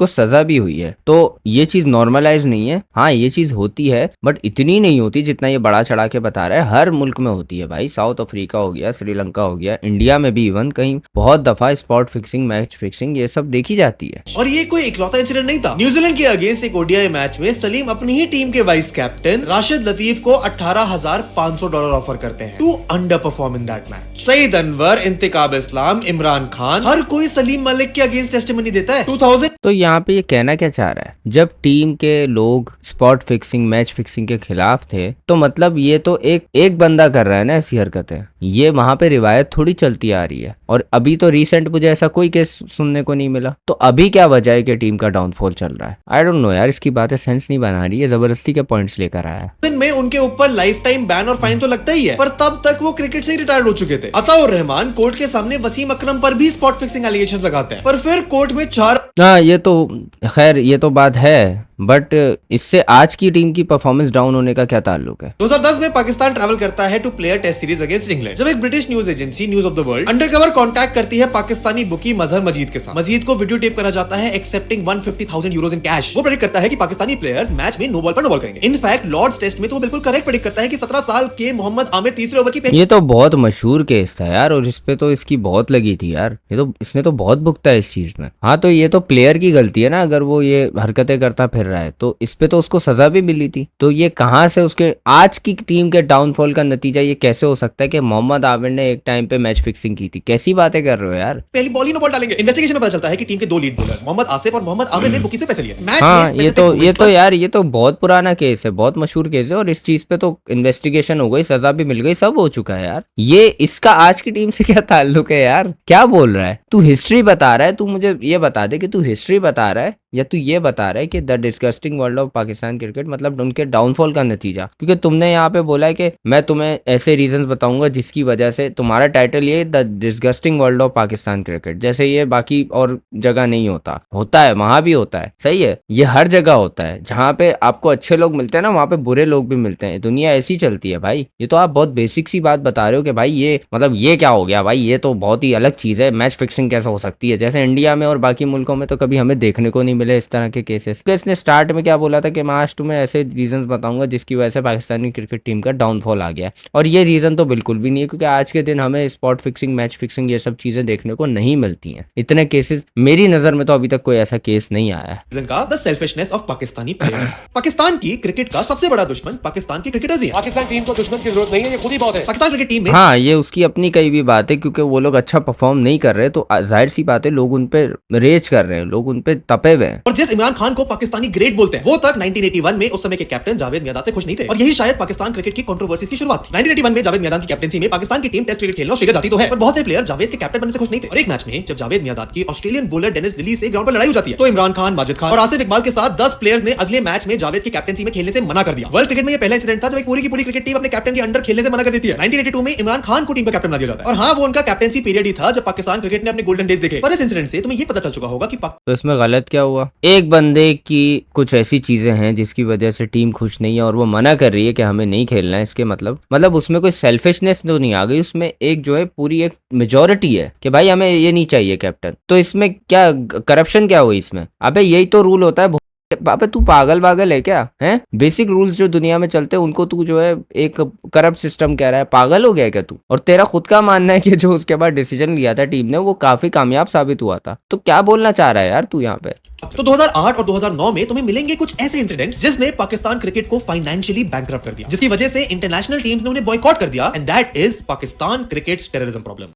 सजा भी हुई है। तो ये चीज नॉर्मलाइज नहीं है। हाँ, ये चीज होती है, बट इतनी नहीं होती जितना ये बड़ा चढ़ा के बता रहा है। हर मुल्क में होती है भाई, साउथ अफ्रीका हो गया, श्रीलंका हो गया, इंडिया में भी इवन कहीं बहुत दफा स्पॉट फिक्सिंग, मैच फिक्सिंग ये सब देखी जाती है। और ये कोई इकलौता इंसिडेंट नहीं था। न्यूजीलैंड के अगेंस्ट एक ओडीआई मैच में सलीम अपनी ही टीम के वाइस कैप्टन राशिद लतीफ को $18,500 ऑफर करते हैं to underperform in that match. Saeed Anwar, Intikhab Islam, Imran Khan, हर कोई सलीम मलिक के अगेंस्ट टेस्टिमनी देता है। 2000 तो यहाँ पे ये कहना क्या चाह रहा है? जब टीम के लोग स्पॉट फिक्सिंग, मैच फिक्सिंग के खिलाफ थे, तो मतलब ये तो एक बंदा कर रहा है ना ऐसी हरकतें। ये वहां पे रिवायत थोड़ी चलती आ रही है, और अभी तो रिसेंट मुझे ऐसा कोई केस सुनने को नहीं मिला। तो अभी क्या वजह है कि टीम का डाउनफॉल चल रहा है? आई डोंट नो यार, इसकी बातें सेंस नहीं बना रही है, जबरदस्ती के पॉइंट्स लेकर आया है। दिन में उनके ऊपर लाइफ टाइम बैन और फाइन तो लगता ही है, पर तब तक वो क्रिकेट से ही रिटायर्ड हो चुके थे। अताउर रहमान कोर्ट के सामने वसीम अकरम पर भी स्पॉट फिक्सिंग एलिगेशंस लगाते हैं, पर फिर कोर्ट में 4 हाँ, ये तो खैर ये तो बात है, बट इससे आज की टीम की परफॉर्मेंस डाउन होने का क्या ताल्लुक है? 2010 में पाकिस्तान ट्रैवल करता है two player test series against England, जब एक British news agency News of the World undercover contact करती है पाकिस्तानी बुकी मजहर मजीद के साथ। मजीद को वीडियो टेप करा जाता है एक्सेप्टिंग 150,000 यूरोज इन कैश। वो प्रेडिक्ट करता है कि पाकिस्तानी प्लेयर्स मैच में नो बॉल पर नो बॉल करेंगे। इनफैक्ट लॉर्ड्स टेस्ट में तो वो बिल्कुल करेक्ट प्रेडिक्ट करता है कि 17 साल के मोहम्मद आमिर तीसरे ओवर की ये तो बहुत मशहूर केस था यार, और इस पे तो इसकी बहुत लगी थी यार, ये तो इसने तो बहुत भुगता है इस चीज में। हाँ, तो ये तो प्लेयर की गलती है ना, अगर वो ये हरकतें करता फिर रहा है तो इस पे तो उसको सजा भी मिली थी। तो ये कहाँ से उसके आज की टीम के डाउनफॉल का नतीजा ये कैसे हो सकता है कि मोहम्मद आमिर ने एक टाइम पे मैच फिक्सिंग की थी? कैसी बातें कर रहे हो यार? पहली बॉल ही नो बॉल डालेंगे। इन्वेस्टिगेशन में पता चलता है कि टीम के 2 लीड बॉलर मोहम्मद आसिफ और मोहम्मद आमिर ने बुकी से पैसे लिए मैच हाँ, में। ये तो यार ये तो बहुत पुराना केस है, बहुत मशहूर केस है, और इस चीज पे तो इन्वेस्टिगेशन हो गई, सजा भी मिल गई, सब हो चुका है यार। ये इसका आज की टीम से क्या ताल्लुक है यार? क्या बोल रहा है तू? हिस्ट्री बता रहा है तू? मुझे ये बता दे कि तू हिस्ट्री बता रहा है या तू ये बता रहा है कि the disgusting world of Pakistan cricket मतलब उनके डाउनफॉल का नतीजा? क्योंकि तुमने यहाँ पे बोला है कि मैं तुम्हें ऐसे रीजंस बताऊंगा जिसकी वजह से तुम्हारा टाइटल ये the disgusting world of Pakistan cricket, जैसे ये बाकी और जगह नहीं होता। होता है, वहां भी होता है, सही है, ये हर जगह होता है। जहाँ पे आपको अच्छे लोग मिलते हैं ना, वहाँ पे बुरे लोग भी मिलते हैं। दुनिया ऐसी चलती है भाई। ये तो आप बहुत बेसिक सी बात बता रहे हो कि भाई ये मतलब ये क्या हो गया भाई, ये तो बहुत ही अलग चीज है। मैच फिक्सिंग कैसे हो सकती है? जैसे इंडिया में और बाकी मुल्कों में तो कभी हमें देखने को नहीं मिले इस तरह के केसेस। तो इसने स्टार्ट में क्या बोला था कि मैं आज तुम्हें ऐसे रीजंस बताऊंगा जिसकी वजह से पाकिस्तानी क्रिकेट टीम का डाउनफॉल आ गया, और ये रीजन तो बिल्कुल भी नहीं है, क्योंकि आज के दिन हमें स्पॉट फिक्सिंग, मैच फिक्सिंग ये सब चीजें देखने को नहीं मिलती हैं। इतने केसेस मेरी नजर में तो अभी तक कोई ऐसा केस नहीं आया है। सीजन का the selfishness of Pakistani player. Pakistan की क्रिकेट का सबसे बड़ा दुश्मन पाकिस्तान के क्रिकेटर्स ही हैं। पाकिस्तान टीम को दुश्मन की जरूरत नहीं है, ये खुद ही बहुत है। पाकिस्तान क्रिकेट टीम में हाँ, ये उसकी अपनी कई भी बात है, क्योंकि वो लोग अच्छा परफॉर्म नहीं कर रहे, तो जाहिर सी बात है लोग उन पे रेज कर रहे हैं, लोग उन पे तपे हुए हैं। और जिस इमरान खान को पाकिस्तानी ग्रेट बोलते हैं, वो तक 1981 में उस समय के कैप्टन जावेद मियांदाद से खुश नहीं थे, और यही शायद पाकिस्तान क्रिकेट की कंट्रोवर्सीज की शुरुआत थी। 1981 में जावेद मियांदाद की कैप्टनसी में पाकिस्तान की टीम टेस्ट क्रिकेट खेलने ऑस्ट्रेलिया जाती तो है, पर बहुत से प्लेयर जावेद के कैप्टन बनने से खुश नहीं थे। और एक मैच में जब जावेद मियांदाद की ऑस्ट्रेलियन बॉलर डेनिस लिली से ग्राउंड पर लड़ाई हो जाती है, तो इमरान खान, माजिद खान और आसिफ इकबाल के साथ 10 प्लेयर्स ने अगले मैच में जावेद की कैप्टनसी में खेलने से मना कर दिया। वर्ल्ड क्रिकेट में ये पहला इंसिडेंट था जब एक पूरी की पूरी क्रिकेट टीम अपने कैप्टन के अंडर खेलने से मना कर देती है। 1982 में इमरान खान को टीम का कैप्टन बना दिया जाता है, और हाँ, वो उनका कैप्टनसी पीरियड ही था जब पाकिस्तान क्रिकेट ने अपने गोल्डन डेज देखे। पर इस इंसिडेंट से तुम्हें ये पता चल चुका होगा कि तो इसमें गलत क्या हुआ? एक बंदे की कुछ ऐसी चीजें हैं जिसकी वजह से टीम खुश नहीं है और वो मना कर रही है कि हमें नहीं खेलना है, इसके मतलब उसमें कोई सेल्फिशनेस तो नहीं आ गई, उसमें एक जो है पूरी एक मेजोरिटी है कि भाई हमें ये नहीं चाहिए कैप्टन। तो इसमें क्या करप्शन क्या हुई इसमें? अबे यही तो रूल होता है। अबे तू पागल है क्या? हैं बेसिक रूल्स जो दुनिया में चलते हैं उनको तू जो है एक करप्ट सिस्टम कह रहा है? पागल हो गया क्या तू? और तेरा खुद का मानना है कि जो उसके बाद डिसीजन लिया था टीम ने वो काफी कामयाब साबित हुआ था, तो क्या बोलना चाह रहा है यार तू यहाँ पे? तो 2008 और 2009 में तुम्हें मिलेंगे कुछ ऐसे इंसिडेंट्स जिसने पाकिस्तान क्रिकेट को फाइनेंशियली बैंकरप्ट कर दिया, जिसकी वजह से इंटरनेशनल टीम्स ने उन्हें बॉयकॉट कर दिया, and that is Pakistan crickets terrorism problem.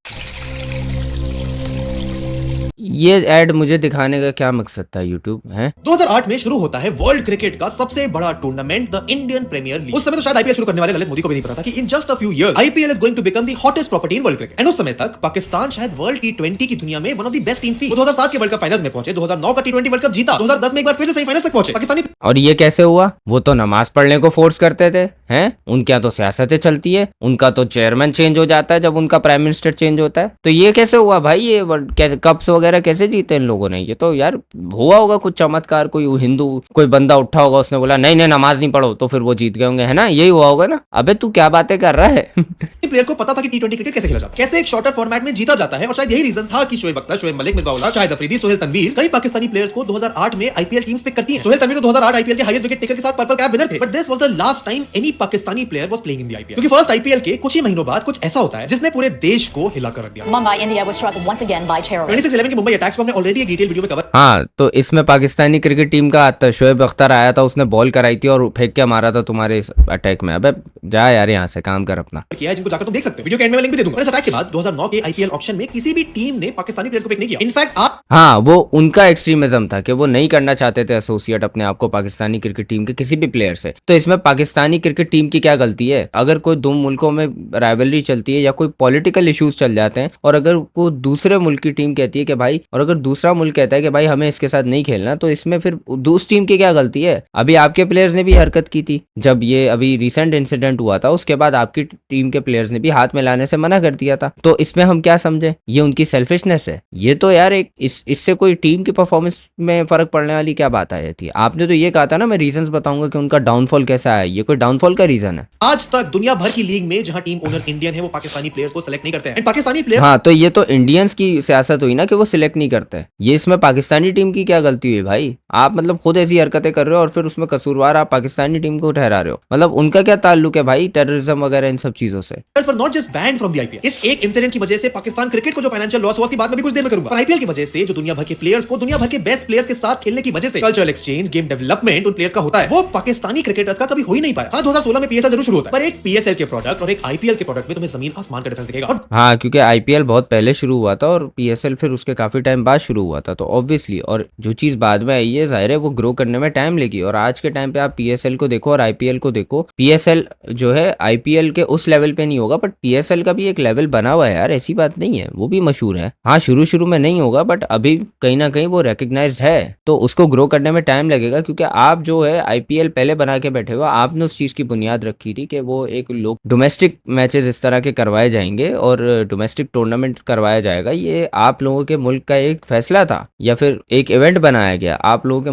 ये ऐड मुझे दिखाने का क्या मकसद था यूट्यूब है? 2008 में शुरू होता है वर्ल्ड क्रिकेट का सबसे बड़ा tournament, the Indian Premier League. उस समय तो शायद आईपीएल शुरू करने वाले ललित मोदी को भी नहीं पता था कि in just a few years IPL is going to become the hottest property in world cricket. And उस समय तक पाकिस्तान शायद वर्ल्ड टी20 की दुनिया में one of the best team थी। वो 2007 के वर्ल्ड कप फाइनल्स में पहुंचे, 2009 का टी20 वर्ल्ड कप जीता, 2010 में एक बार फिर से सेमीफाइनल्स तक पहुंचे पाकिस्तानी। और ये कैसे हुआ? वो तो नमाज पढ़ने को फोर्स करते थे, हैं? उनके यहाँ तो सियासतें चलती है, उनका तो चेयरमैन चेंज हो जाता है जब उनका प्राइम मिनिस्टर चेंज होता है। तो ये कैसे हुआ भाई? ये कैसे कप्स वगैरह कैसे जीते इन लोगों ने? ये तो यार हुआ होगा कुछ चमत्कार, कोई हिंदू कोई बंदा उठा होगा, उसने बोला नहीं नमाज नहीं पढ़ो, तो फिर वो जीत गए होंगे, है ना? यही हुआ होगा ना? अबे तू क्या बातें कर रहा है? प्लेयर को पता था कि टी20 क्रिकेट कैसे खेला जाता है, कैसे एक शॉर्टर फॉर्मेट में जीता जाता है, और शायद यही रीजन था कि शोएब अख्तर, शोएब मलिक, मिसबाह-उल-हक, शाहिद अफरीदी, सोहेल तनवीर कई पाकिस्तानी प्लेयर्स को 2008 में आईपीएल टीम्स पिक करती हैं। सोहेल तनवीर तो 2008 आईपीएल के हाईएस्ट विकेट टेकर के साथ पर्पल कैप विनर थे, but this was the last time any Pakistani player was playing in the IPL, क्योंकि फर्स्ट आईपीएल के कुछ ही महीनों बाद कुछ ऐसा होता है जिसने पूरे देश को हिला कर रख दिया। Mumbai, India was struck once again by terrorists. 26/11 के मुंबई अटैक्स को हमने ऑलरेडी एक डिटेल वीडियो में कवर हाँ, तो इसमें पाकिस्तानी क्रिकेट टीम का आता शोएब अख्तर आया था, उसने बॉल कराई थी और फेंक के मारा था तुम्हारे इस अटैक में। अबे जा यार यहाँ से, काम कर अपना। किया है, जिनको जाकर तुम देख सकते हो, वीडियो के एंड में लिंक भी दे दूंगा। इस अटैक के बाद 2009 के आईपीएल ऑक्शन में किसी भी टीम ने पाकिस्तानी प्लेयर को पिक नहीं किया। इनफैक्ट आप हाँ, वो उनका एक्सट्रीमिज्म था कि वो नहीं करना चाहते थे एसोसिएट अपने आप को पाकिस्तानी क्रिकेट टीम के किसी भी प्लेयर से। तो इसमें पाकिस्तानी क्रिकेट टीम की क्या गलती है? अगर कोई दो मुल्कों में राइवलरी चलती है या कोई पॉलिटिकल इश्यूज चल जाते हैं और अगर वो दूसरे मुल्क की टीम कहती है कि भाई भाई, और अगर दूसरा मुल्क कहता है कि भाई हमें इसके साथ नहीं खेलना, तो इसमें फिर दूसरी टीम की क्या गलती है? अभी आपके प्लेयर्स ने भी हरकत की थी जब ये अभी रिसेंट इंसिडेंट हुआ था, उसके बाद आपकी टीम के प्लेयर्स ने भी हाथ मिलाने से मना कर दिया था। तो इसमें हम क्या समझे? ये उनकी सेल्फिशनेस है। ये तो यार एक इससे कोई टीम की परफॉर्मेंस में फर्क पड़ने वाली क्या बात आई थी? आपने तो ये कहा था ना मैं रीजंस बताऊंगा कि उनका डाउनफॉल कैसा है। ये कोई डाउनफॉल का रीजन है? आज तक दुनिया भर की लीग में जहां टीम ओनर इंडियन है वो पाकिस्तानी प्लेयर्स को सिलेक्ट नहीं करते हैं। एंड पाकिस्तानी प्लेयर हाँ, तो ये तो इंडियंस की सियासत हुई ना कि वो सिलेक्ट नहीं करते। ये इसमें पाकिस्तानी टीम की क्या गलती हुई भाई? आप मतलब खुद ऐसी हरकतें कर रहे हो और फिर उसमें कसूरवार आप पाकिस्तानी टीम को ठहरा रहे हो। मतलब उनका क्या ताल्लुक है भाई टेररिज्म वगैरह इन सब चीजों से? पर not just banned from the IPL. इस एक इंसिडेंट की वजह से पाकिस्तान क्रिकेट को जो फाइनेंशियल लॉस हुआ उसकी बात मैं भी कुछ देर में करूंगा। पर आईपीएल की वजह से जो दुनिया भर के प्लेयर्स को दुनिया भर के बेस्ट प्लेयर्स के साथ खेलने की वजह से कल्चरल एक्सचेंज, गेम डेवलपमेंट उन प्लेयर्स का होता है, वो पाकिस्तानी क्रिकेटर्स का कभी हो ही नहीं पाया। हाँ, 2016 में पीएसएल जरूर शुरू होता है, पर एक पीएसएल के प्रोडक्ट और एक आईपीएल के प्रोडक्ट में तुम्हें जमीन आसमान का डिफरेंस दिखेगा। और हाँ, क्योंकि आईपीएल बहुत पहले शुरू हुआ था और पीएसएल फिर उसके काफी टाइम बाद शुरू हुआ था, तो ऑब्वियसली और जो चीज बाद में आई है जाहिर है वो ग्रो करने में टाइम लेगी। और आज के टाइम पे आप पीएसएल को देखो और आईपीएल को देखो, पीएसएल जो है आईपीएल के उस लेवल पे नहीं होगा, बट पीएसएल का भी एक लेवल बना हुआ है यार, ऐसी बात नहीं है। वो भी मशहूर है। हाँ, शुरू में नहीं होगा बट अभी कहीं ना कहीं वो रिकग्नाइज्ड है, तो उसको ग्रो करने में टाइम लगेगा। क्योंकि आप जो है आईपीएल पहले बना के बैठे हो, आपने उस चीज की बुनियाद रखी थी कि वो एक लोग डोमेस्टिक मैचेस इस तरह के करवाए जाएंगे और डोमेस्टिक टूर्नामेंट करवाया जाएगा। ये आप लोगों के मुल्क का एक फैसला था या फिर एक इवेंट बनाया गया। आप लोगों के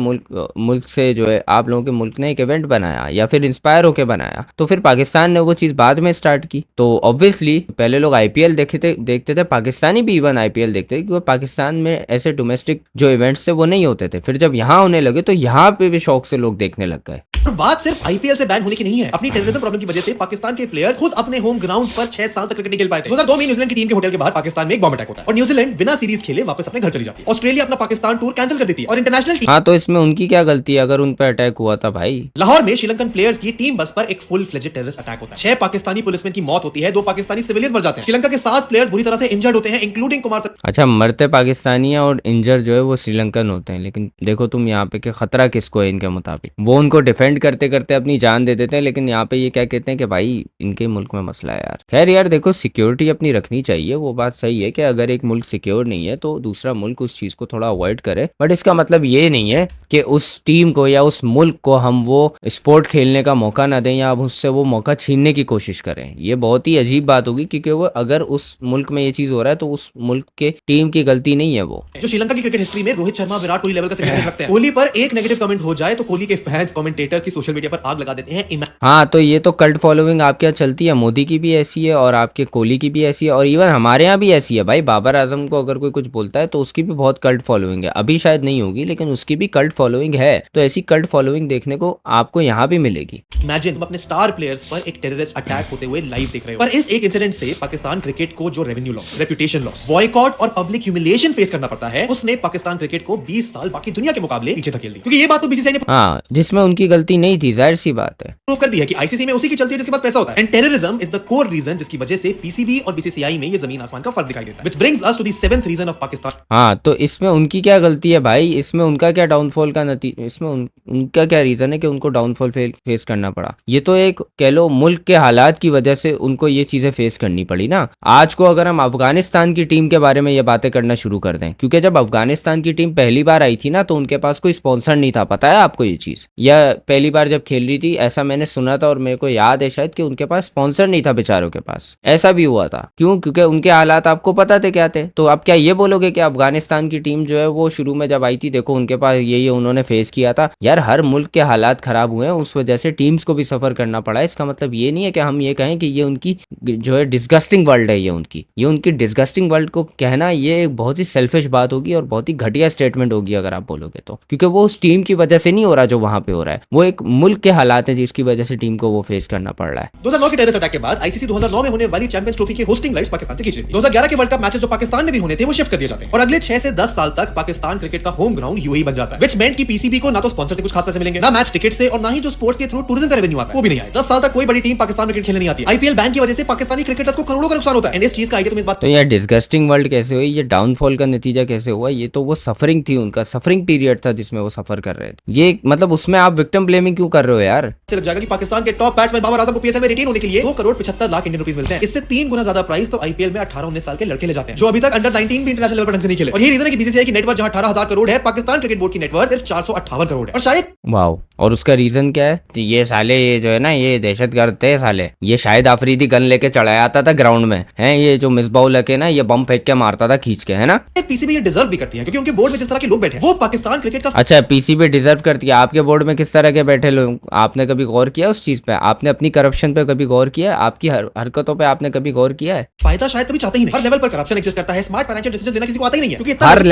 मुल्क से जो है आप लोगों के मुल्क ने एक इवेंट बनाया या फिर इंस्पायर होके बनाया, तो फिर पाकिस्तान ने वो चीज बाद में स्टार्ट की। तो ऑब्वियसली पहले लोग आईपीएल देखते थे, पाकिस्तानी भी इवन आईपीएल देखते थे, क्योंकि पाकिस्तान में ऐसे डोमेस्टिक जो इवेंट्स थे वो नहीं होते थे। फिर जब यहाँ होने लगे तो यहाँ पे भी शौक से लोग देखने लग गए। बात सिर्फ आईपीएल से बैन होने की नहीं है। अपनी टेररिज्म प्रॉब्लम की वजह से पाकिस्तान के प्लेयर खुद अपने होम ग्राउंड्स पर 6 साल तक क्रिकेट नहीं खेल पाए थे। 2002 में न्यूजीलैंड की टीम के होटल के बाहर पाकिस्तान में एक बॉम्ब अटैक होता है और न्यूजीलैंड बिना सीरीज खेले वापस अपने घर चली जाती है। ऑस्ट्रेलिया अपना पाकिस्तान टूर कैंसिल कर देती है और इंटरनेशनल टीम हाँ, तो इसमें उनकी क्या गलती है अगर उन पर अटैक हुआ था भाई? लाहौर में श्रीलंकन प्लेयर्स की टीम बस पर एक फुल फ्लेजेड टेररिस्ट अटैक होता है। 6 पाकिस्तानी पुलिसमैन की मौत होती है, 2 पाकिस्तानी सिविलियंस मर जाते हैं। श्रीलंका के 7 प्लेयर्स बुरी तरह से इंजर्ड होते हैं, इंक्लूडिंग कुमार। अच्छा, मरते पाकिस्तानी है और इंजर जो है वो श्रीलंकन होते हैं। लेकिन देखो तुम यहाँ पे कि खतरा किसको है इनके मुताबिक? वो उनको डिफेंड करते करते अपनी जान दे देते हैं, लेकिन यहाँ पे ये क्या कहते हैं कि भाई इनके मुल्क में मसला है यार। खैर यार देखो, सिक्योरिटी अपनी रखनी चाहिए, वो बात सही है कि अगर एक मुल्क सिक्योर नहीं है तो दूसरा मुल्क उस चीज को थोड़ा अवॉइड करे, बट इसका मतलब ये नहीं है कि उस टीम को या उस मुल्क को हम वो स्पोर्ट खेलने का मौका ना दें या उससे वो मौका छीनने की कोशिश करें। ये बहुत ही अजीब बात होगी, क्योंकि वो अगर उस मुल्क में ये चीज हो रहा है तो उस मुल्क के टीम की गलती नहीं है। वो जो श्रीलंका की क्रिकेट हिस्ट्री में रोहित शर्मा, विराट कोहली लेवल का सिग्नेचर रखते हैं। कोहली पर एक नेगेटिव कमेंट हो जाए तो कोहली के फैंस, कमेंटेटर्स की सोशल मीडिया पर आग लगा देते हैं। हाँ, तो ये तो कल्ट फॉलोइंग आपके यहाँ चलती है, मोदी की भी ऐसी है और आपके कोहली की भी ऐसी है और इवन हमारे यहाँ भी ऐसी है भाई। बाबर आजम को अगर कोई कुछ बोलता है तो उसकी भी बहुत कल्ट फॉलोइंग है। अभी शायद नहीं होगी लेकिन उसकी भी कल्ट फॉलोइंग है। तो ऐसी कल्ट फॉलोइंग देखने को आपको यहाँ भी मिलेगी। इमेजिन तुम अपने स्टार प्लेयर्स पर एक टेररिस्ट अटैक होते हुए लाइव देख रहे हो। पर इस एक इंसिडेंट से पाकिस्तान क्रिकेट को जो revenue loss, reputation loss, boycott और पब्लिक ह्यूमिलिएशन फेस करना पड़ता है, उसने पाकिस्तान क्रिकेट को 20 साल बाकी दुनिया के मुकाबले पीछे धकेल दी। क्योंकि ये बात तो बीसीसीआई ने हाँ, जिसमें उनकी गलती नहीं थी, जाहिर सी बात है, प्रूव कर दी है कि आईसीसी में उसी की चलती है जिसके पास पैसा होता है। And terrorism is the core reason जिसकी वजह से पीसीबी और बीसीसीआई में ये जमीन आसमान का फर्क दिखाई देता है। Which brings us to the 7th reason of Pakistan. हाँ, तो इसमें उनकी क्या गलती है भाई? इसमें उनका क्या डाउनफॉल का इसमें उनका क्या रीजन है कि उनको डाउनफॉल फेस करना पड़ा? ये तो एक कह लो मुल्क के हालात की वजह से उनको ये चीजें फेस करनी पड़ी ना। आज को अगर हम अफगानिस्तान की टीम के बारे में ये बातें करना शुरू कर दें, क्योंकि जब अफगानिस्तान की टीम पहली बार आई थी ना तो उनके पास कोई स्पॉन्सर नहीं था, पता है आपको ये चीज? या पहली बार जब खेल रही थी ऐसा मैंने सुना था और मेरे को याद है शायद कि उनके पास स्पॉन्सर नहीं था बेचारों के पास। ऐसा भी हुआ था। क्यों? क्योंकि उनके हालात आपको पता थे क्या थे। तो अब क्या ये बोलोगे कि अफगानिस्तान की टीम जो है वो शुरू में जब आई थी देखो उनके पास ये उन्होंने फेस किया था? यार हर मुल्क के हालात खराब हुए हैं, उस वजह से टीम्स को भी सफर करना पड़ा है। इसका मतलब ये नहीं है कि हम ये कहें कि ये उनकी जो है डिस्गस्टिंग वर्ल्ड है। ये उनकी डिस्गस्टिंग वर्ल्ड को कहना ये एक बहुत ही सेल्फिश बात होगी और बहुत ही घटिया स्टेटमेंट होगी अगर आप बोलोगे तो, क्योंकि वो उस टीम की वजह से नहीं हो रहा जो वहां पे हो रहा है, वो एक मुल्क के हालात है जिसकी वजह से टीम को वो फेस करना पड़ रहा है। 2009 के टेररिस्ट अटैक के बाद आईसीसी 2009 में होने वाली चैंपियंस ट्रॉफी की होस्टिंग राइट्स पाकिस्तान से खींची। 2011 के वर्ल्ड कप मैचेस जो पाकिस्तान में भी होने थे वो शिफ्ट कर दिए जाते हैं और अगले 6 से 10 साल तक पाकिस्तान क्रिकेट का होम ग्राउंड यूएई बन जाता है। व्हिच मेंट कि पीसीबी को ना तो स्पॉन्सर से कुछ खास पैसे मिलेंगे, ना मैच टिकट से, और ना ही जो स्पोर्ट्स के थ्रू टूरिज्म का रेवेन्यू आता है वो भी नहीं आएगा। 10 साल तक कोई बड़ी टीम पाकिस्तान में क्रिकेट खेलने नहीं आती। आईपीएल बैन की वजह से पाकिस्तानी क्रिकेटर्स को करोड़ों का नुकसान होता है। एंड इस चीज का आइडिया तुम इस बात तो यार डिस्गस्टिंग वर्ल्ड कैसे हुई? ये डाउनफॉल का नतीजा कैसे हुआ? ये तो वो सफरिंग थी, उनका सफरिंग पीरियड था जिसमें वो सफर कर रहे थे। ये मतलब उसमें आप विक्टिम ब्लेम ब्लेमिंग क्यों कर रहे हो यार? लग जाएगा कि पाकिस्तान के टॉप बैट्समैन बाबर आजम को पीएसएल में रिटेन होने के लिए 2 करोड़ 75 लाख इंडियन रुपीस मिलते हैं। इससे 3 गुना ज्यादा प्राइस तो आईपीएल में 18-19 साल के लड़के ले जाते हैं, जो अभी तक अंडर 19 भी इंटरनेशनल लेवल पर ढंग से नहीं खेले। और यही रीजन है कि बीसीसीआई की नेटवर्थ जहां 18,000 करोड़ है, पाकिस्तान क्रिकेट बोर्ड की नेटवर्थ सिर्फ 458 करोड़ है। और शायद वाओ, और उसका रीजन क्या है? तो ये साले, ये जो है ना, ये दहशतगर्द थे साले। ये शायद आफरीदी गन लेके चढ़ाया आता था ग्राउंड में, है ये जो मिसबाउल लगे ना, ये बम फेंक के मारता था खींच के, है ना? पीसीबी ये डिजर्व भी करती है, क्योंकि उनके बोर्ड में जिस तरह के लोग बैठे हैं वो पाकिस्तान क्रिकेट का अच्छा, पीसीबी डिजर्व करती है। आपके बोर्ड में किस तरह के बैठे लोग? आपने कभी गौर किया उस चीज पे? आपने अपनी करप्शन पे कभी गौर किया? आपकी हरकतों पे आपने कभी गौर किया है? फायदा शायद कभी चाहते ही नहीं। हर लेवल पर करप्शन एग्जिस्ट करता है, स्मार्ट फाइनेंशियल डिसीजन लेना किसी को आता ही नहीं है, क्योंकि इतना हर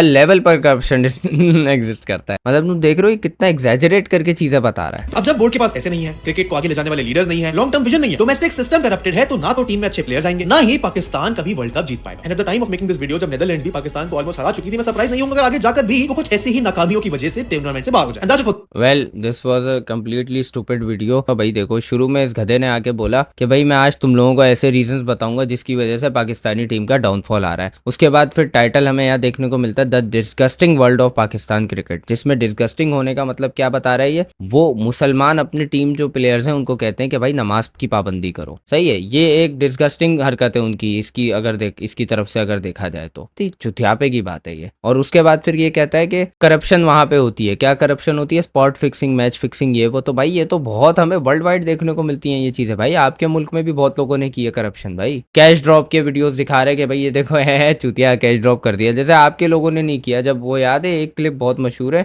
लेवल पर करप्शन एग्जिस्ट करता है। मतलब तुम देख रहे हो कितना एग्जैजरेट करके चीजें बता रहा है। अब जब बोर्ड के पास पैसे नहीं है, क्रिकेट को आगे ले जाने वाले लीडर्स नहीं है, लॉन्ग टर्म विजन नहीं है, डोमेस्टिक सिस्टम करप्टेड है, तो ना तो टीम में अच्छे प्लेयर्स आएंगे, ना ही पाकिस्तान कभी वर्ल्ड कप जीत पाएगा। And at the time of making this video, जब नेदरलैंड्स भी पाकिस्तान को ऑलमोस्ट हरा चुकी थी, मैं सरप्राइज नहीं हूं अगर आगे जाकर भी वो कुछ ऐसी ही नाकामियों की वजह से टूर्नामेंट से बाहर हो जाए। Well, this was a completely stupid video. भाई देखो, शुरू में इस गधे ने आके बोला कि भाई मैं आज तुम लोगों को ऐसे रीजंस बताऊंगा जिसकी वजह से पाकिस्तानी टीम का डाउनफॉल आ रहा है। उसके बाद फिर टाइटल हमें यहाँ देखने को मिलता है the disgusting world of Pakistan cricket, जिसमें डिस्गस्टिंग होने का मतलब क्या बता रहा है ये? वो मुसलमान अपनी टीम जो प्लेयर्स हैं उनको कहते हैं कि भाई नमाज की पाबंदी करो। सही है, ये एक डिस्गस्टिंग हरकत है उनकी, इसकी तरफ से अगर देखा जाए तो चुतियापे की बात है ये। और उसके बाद फिर ये कहता है कि करप्शन वहां पे होती है। क्या करप्शन होती है? स्पॉट फिक्सिंग, मैच फिक्सिंग, ये वो। तो भाई ये तो बहुत हमें वर्ल्ड वाइड देखने को मिलती हैं ये चीजें। भाई आपके मुल्क में भी बहुत लोगों ने की है करप्शन। भाई कैश ड्रॉप के वीडियोस दिखा रहे कि भाई ये देखो है चुतिया कैश ड्रॉप कर दिया, जैसे आपके लोगों ने नहीं किया। जब वो याद है एक क्लिप बहुत मशहूर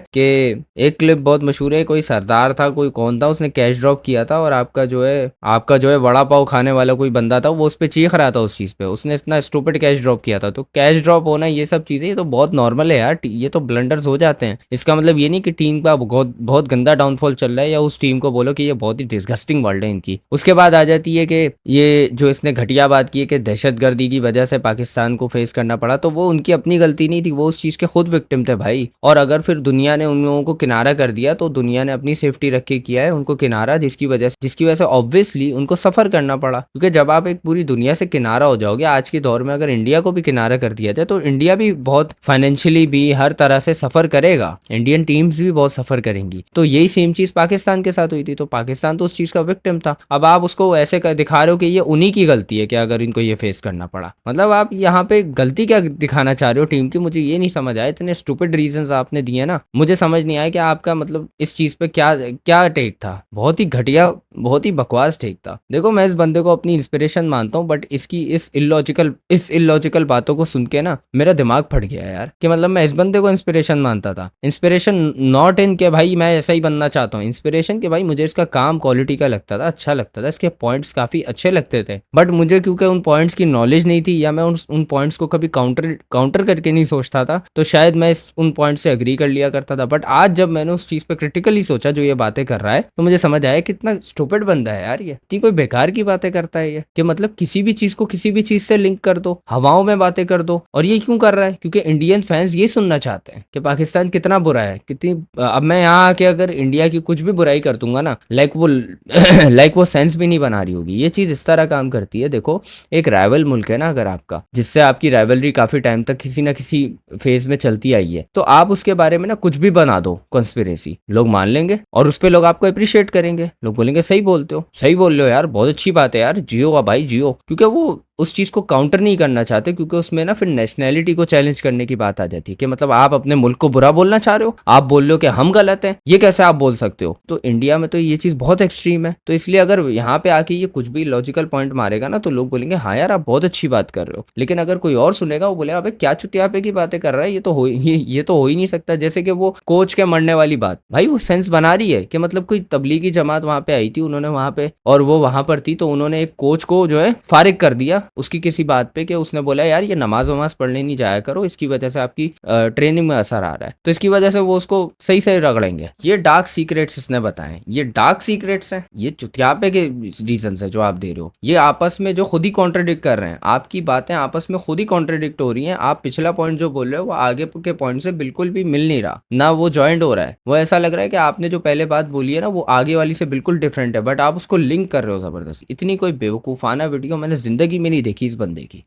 है, कोई सरदार था, कोई कौन था, उसने कैश ड्रॉप किया था और आपका जो है वड़ा पाव खाने वाला कोई बंदा था, वो उस पर चीख रहा था उस चीज पे, उसने इतना स्टूपिड कैश ड्रॉप किया था। तो कैश ड्रॉप होना, ये सब चीजें, ये तो बहुत नॉर्मल है यार, ये तो ब्लंडर्स हो जाते हैं। इसका मतलब ये नहीं कि टीम का बहुत गंदा डाउनफॉल चल रहा है या उस टीम को बोलो कि ये बहुत ही डिस्गस्टिंग वर्ल्ड है इनकी। उसके बाद आ जाती है कि ये जो इसने घटिया बात की है कि दहशतगर्दी की वजह से पाकिस्तान को फेस करना पड़ा, तो वो उनकी अपनी गलती नहीं थी, वो उस चीज के खुद विक्टिम थे भाई। और अगर फिर दुनिया ने उन लोगों को किनारा कर दिया तो दुनिया ने अपनी सेफ्टी रख के किया है उनको किनारा, जिसकी वजह से ऑब्वियसली उनको सफर करना पड़ा। क्योंकि जब आप एक पूरी दुनिया से किनारा हो जाओगे, आज के दौर में अगर इंडिया को भी किनारा कर दिया जाए तो इंडिया भी बहुत फाइनेंशियली भी हर तरह से सफर करेगा, इंडियन टीम्स भी बहुत सफर करेंगी। तो यही सेम चीज पाकिस्तान के साथ हुई थी, तो पाकिस्तान तो उस चीज का विक्टिम था। अब आप उसको ऐसे दिखा रहे हो कि ये उन्हीं की गलती है कि अगर इनको ये फेस करना पड़ा। मतलब आप यहाँ पे गलती क्या दिखाना चाह रहे हो टीम की? मुझे ये नहीं समझ आया, इतने स्टूपिड रीजंस आपने दिए ना, मुझे समझ नहीं आया कि आपका मतलब इस चीज पे क्या टेक था। बहुत ही घटिया, बहुत ही बकवास टेक था। देखो, मैं इस बंदे को अपनी इंस्पिरेशन मानता हूँ, बट इसकी इस इलॉजिकल बातों को सुन के ना मेरा दिमाग फट गया यार, कि मतलब मैं इस बंदे को इंस्पिरेशन मानता था। इंस्पिरेशन नॉट इन के भाई मैं ऐसा ही बनना चाहता हूँ, इंस्पिरेशन के भाई मुझे इसका काम क्वालिटी का लगता था, अच्छा लगता था, इसके पॉइंट्स काफी अच्छे लगते थे। बट मुझे क्योंकि उन पॉइंट्स की नॉलेज नहीं थी, या मैं उन पॉइंट्स को कभी काउंटर करके नहीं सोचता था, तो शायद मैं उन पॉइंट से अग्री कर लिया करता था। बट आज जब मैंने उस चीज पे क्रिटिकली सोचा जो ये बातें कर रहा है, तो मुझे समझ आया कितना स्टूपिड बंदा है यार ये, कोई बेकार की बातें करता है ये, कि मतलब किसी भी चीज को किसी भी चीज से लिंक कर दो, हवाओं में बातें कर दो। और ये क्यों कर रहा है? क्योंकि इंडियन फैंस ये सुनना चाहते हैं कि पाकिस्तान कितना बुरा है, कितनी। अब मैं यहाँ आके अगर इंडिया की कुछ भी बुराई कर दूंगा ना, लाइक वो सेंस भी नहीं बना रही होगी। ये चीज इस तरह काम करती है। देखो, एक राइवल मुल्क है ना अगर आपका, जिससे आपकी राइवलरी काफी टाइम तक किसी ना किसी फेज में चलती आई है, तो आप उसके बारे में ना कुछ भी बना दो कॉन्स्पिरेसी, लोग मान लेंगे और उस पे लोग आपको अप्रिशिएट करेंगे, लोग बोलेंगे सही बोलते हो, सही बोल रहे हो यार, बहुत अच्छी बात है यार, जियो भाई जियो। क्योंकि वो उस चीज को काउंटर नहीं करना चाहते, क्योंकि उसमें ना फिर नेशनैलिटी को चैलेंज करने की बात आ जाती है कि मतलब आप अपने मुल्क को बुरा बोलना चाह रहे हो, आप बोल रहे हो कि हम गलत हैं, ये कैसे आप बोल सकते हो? तो इंडिया में तो ये चीज बहुत एक्सट्रीम है। तो इसलिए अगर यहाँ पे आके ये कुछ भी लॉजिकल पॉइंट मारेगा ना, तो लोग बोलेंगे हाँ यार आप बहुत अच्छी बात कर रहे हो। लेकिन अगर कोई और सुनेगा, वो बोलेगा अबे क्या चुतियापे की बातें कर रहा है, ये तो हो ही नहीं सकता। जैसे कि वो कोच के मरने वाली बात, भाई वो सेंस बना रही है कि मतलब कोई तबलीगी जमात वहां पे आई थी, उन्होंने वहां पे, और वो वहां पर थी, तो उन्होंने एक कोच को जो है फारिग कर दिया उसकी किसी बात पे, कि उसने बोला यार ये नमाज वमाज पढ़ने नहीं जाया करो, इसकी वजह से आपकी ट्रेनिंग में असर आ रहा है। तो इसकी वजह से वो उसको सही से रगड़ेंगे। ये डार्क सीक्रेट्स इसने बताए, ये डार्क सीक्रेट्स हैं, ये चुतियापे के रीजन है जो आप दे रहे हो। ये आपस में जो खुद ही कॉन्ट्रडिक्ट कर रहे हैं, आपकी बातें आपस में खुद ही कॉन्ट्रडिक्ट हो रही हैं। आप पिछला पॉइंट जो बोल रहे हो वो आगे के पॉइंट से बिल्कुल भी मिल नहीं रहा, ना वो ज्वाइंट हो रहा है। वो ऐसा लग रहा है कि आपने जो पहले बात बोली है ना, वो आगे वाली से बिल्कुल डिफरेंट है, बट आप उसको लिंक कर रहे हो जबरदस्त। इतनी कोई बेवकूफाना वीडियो मैंने जिंदगी में नहीं देखी इस बंदे की।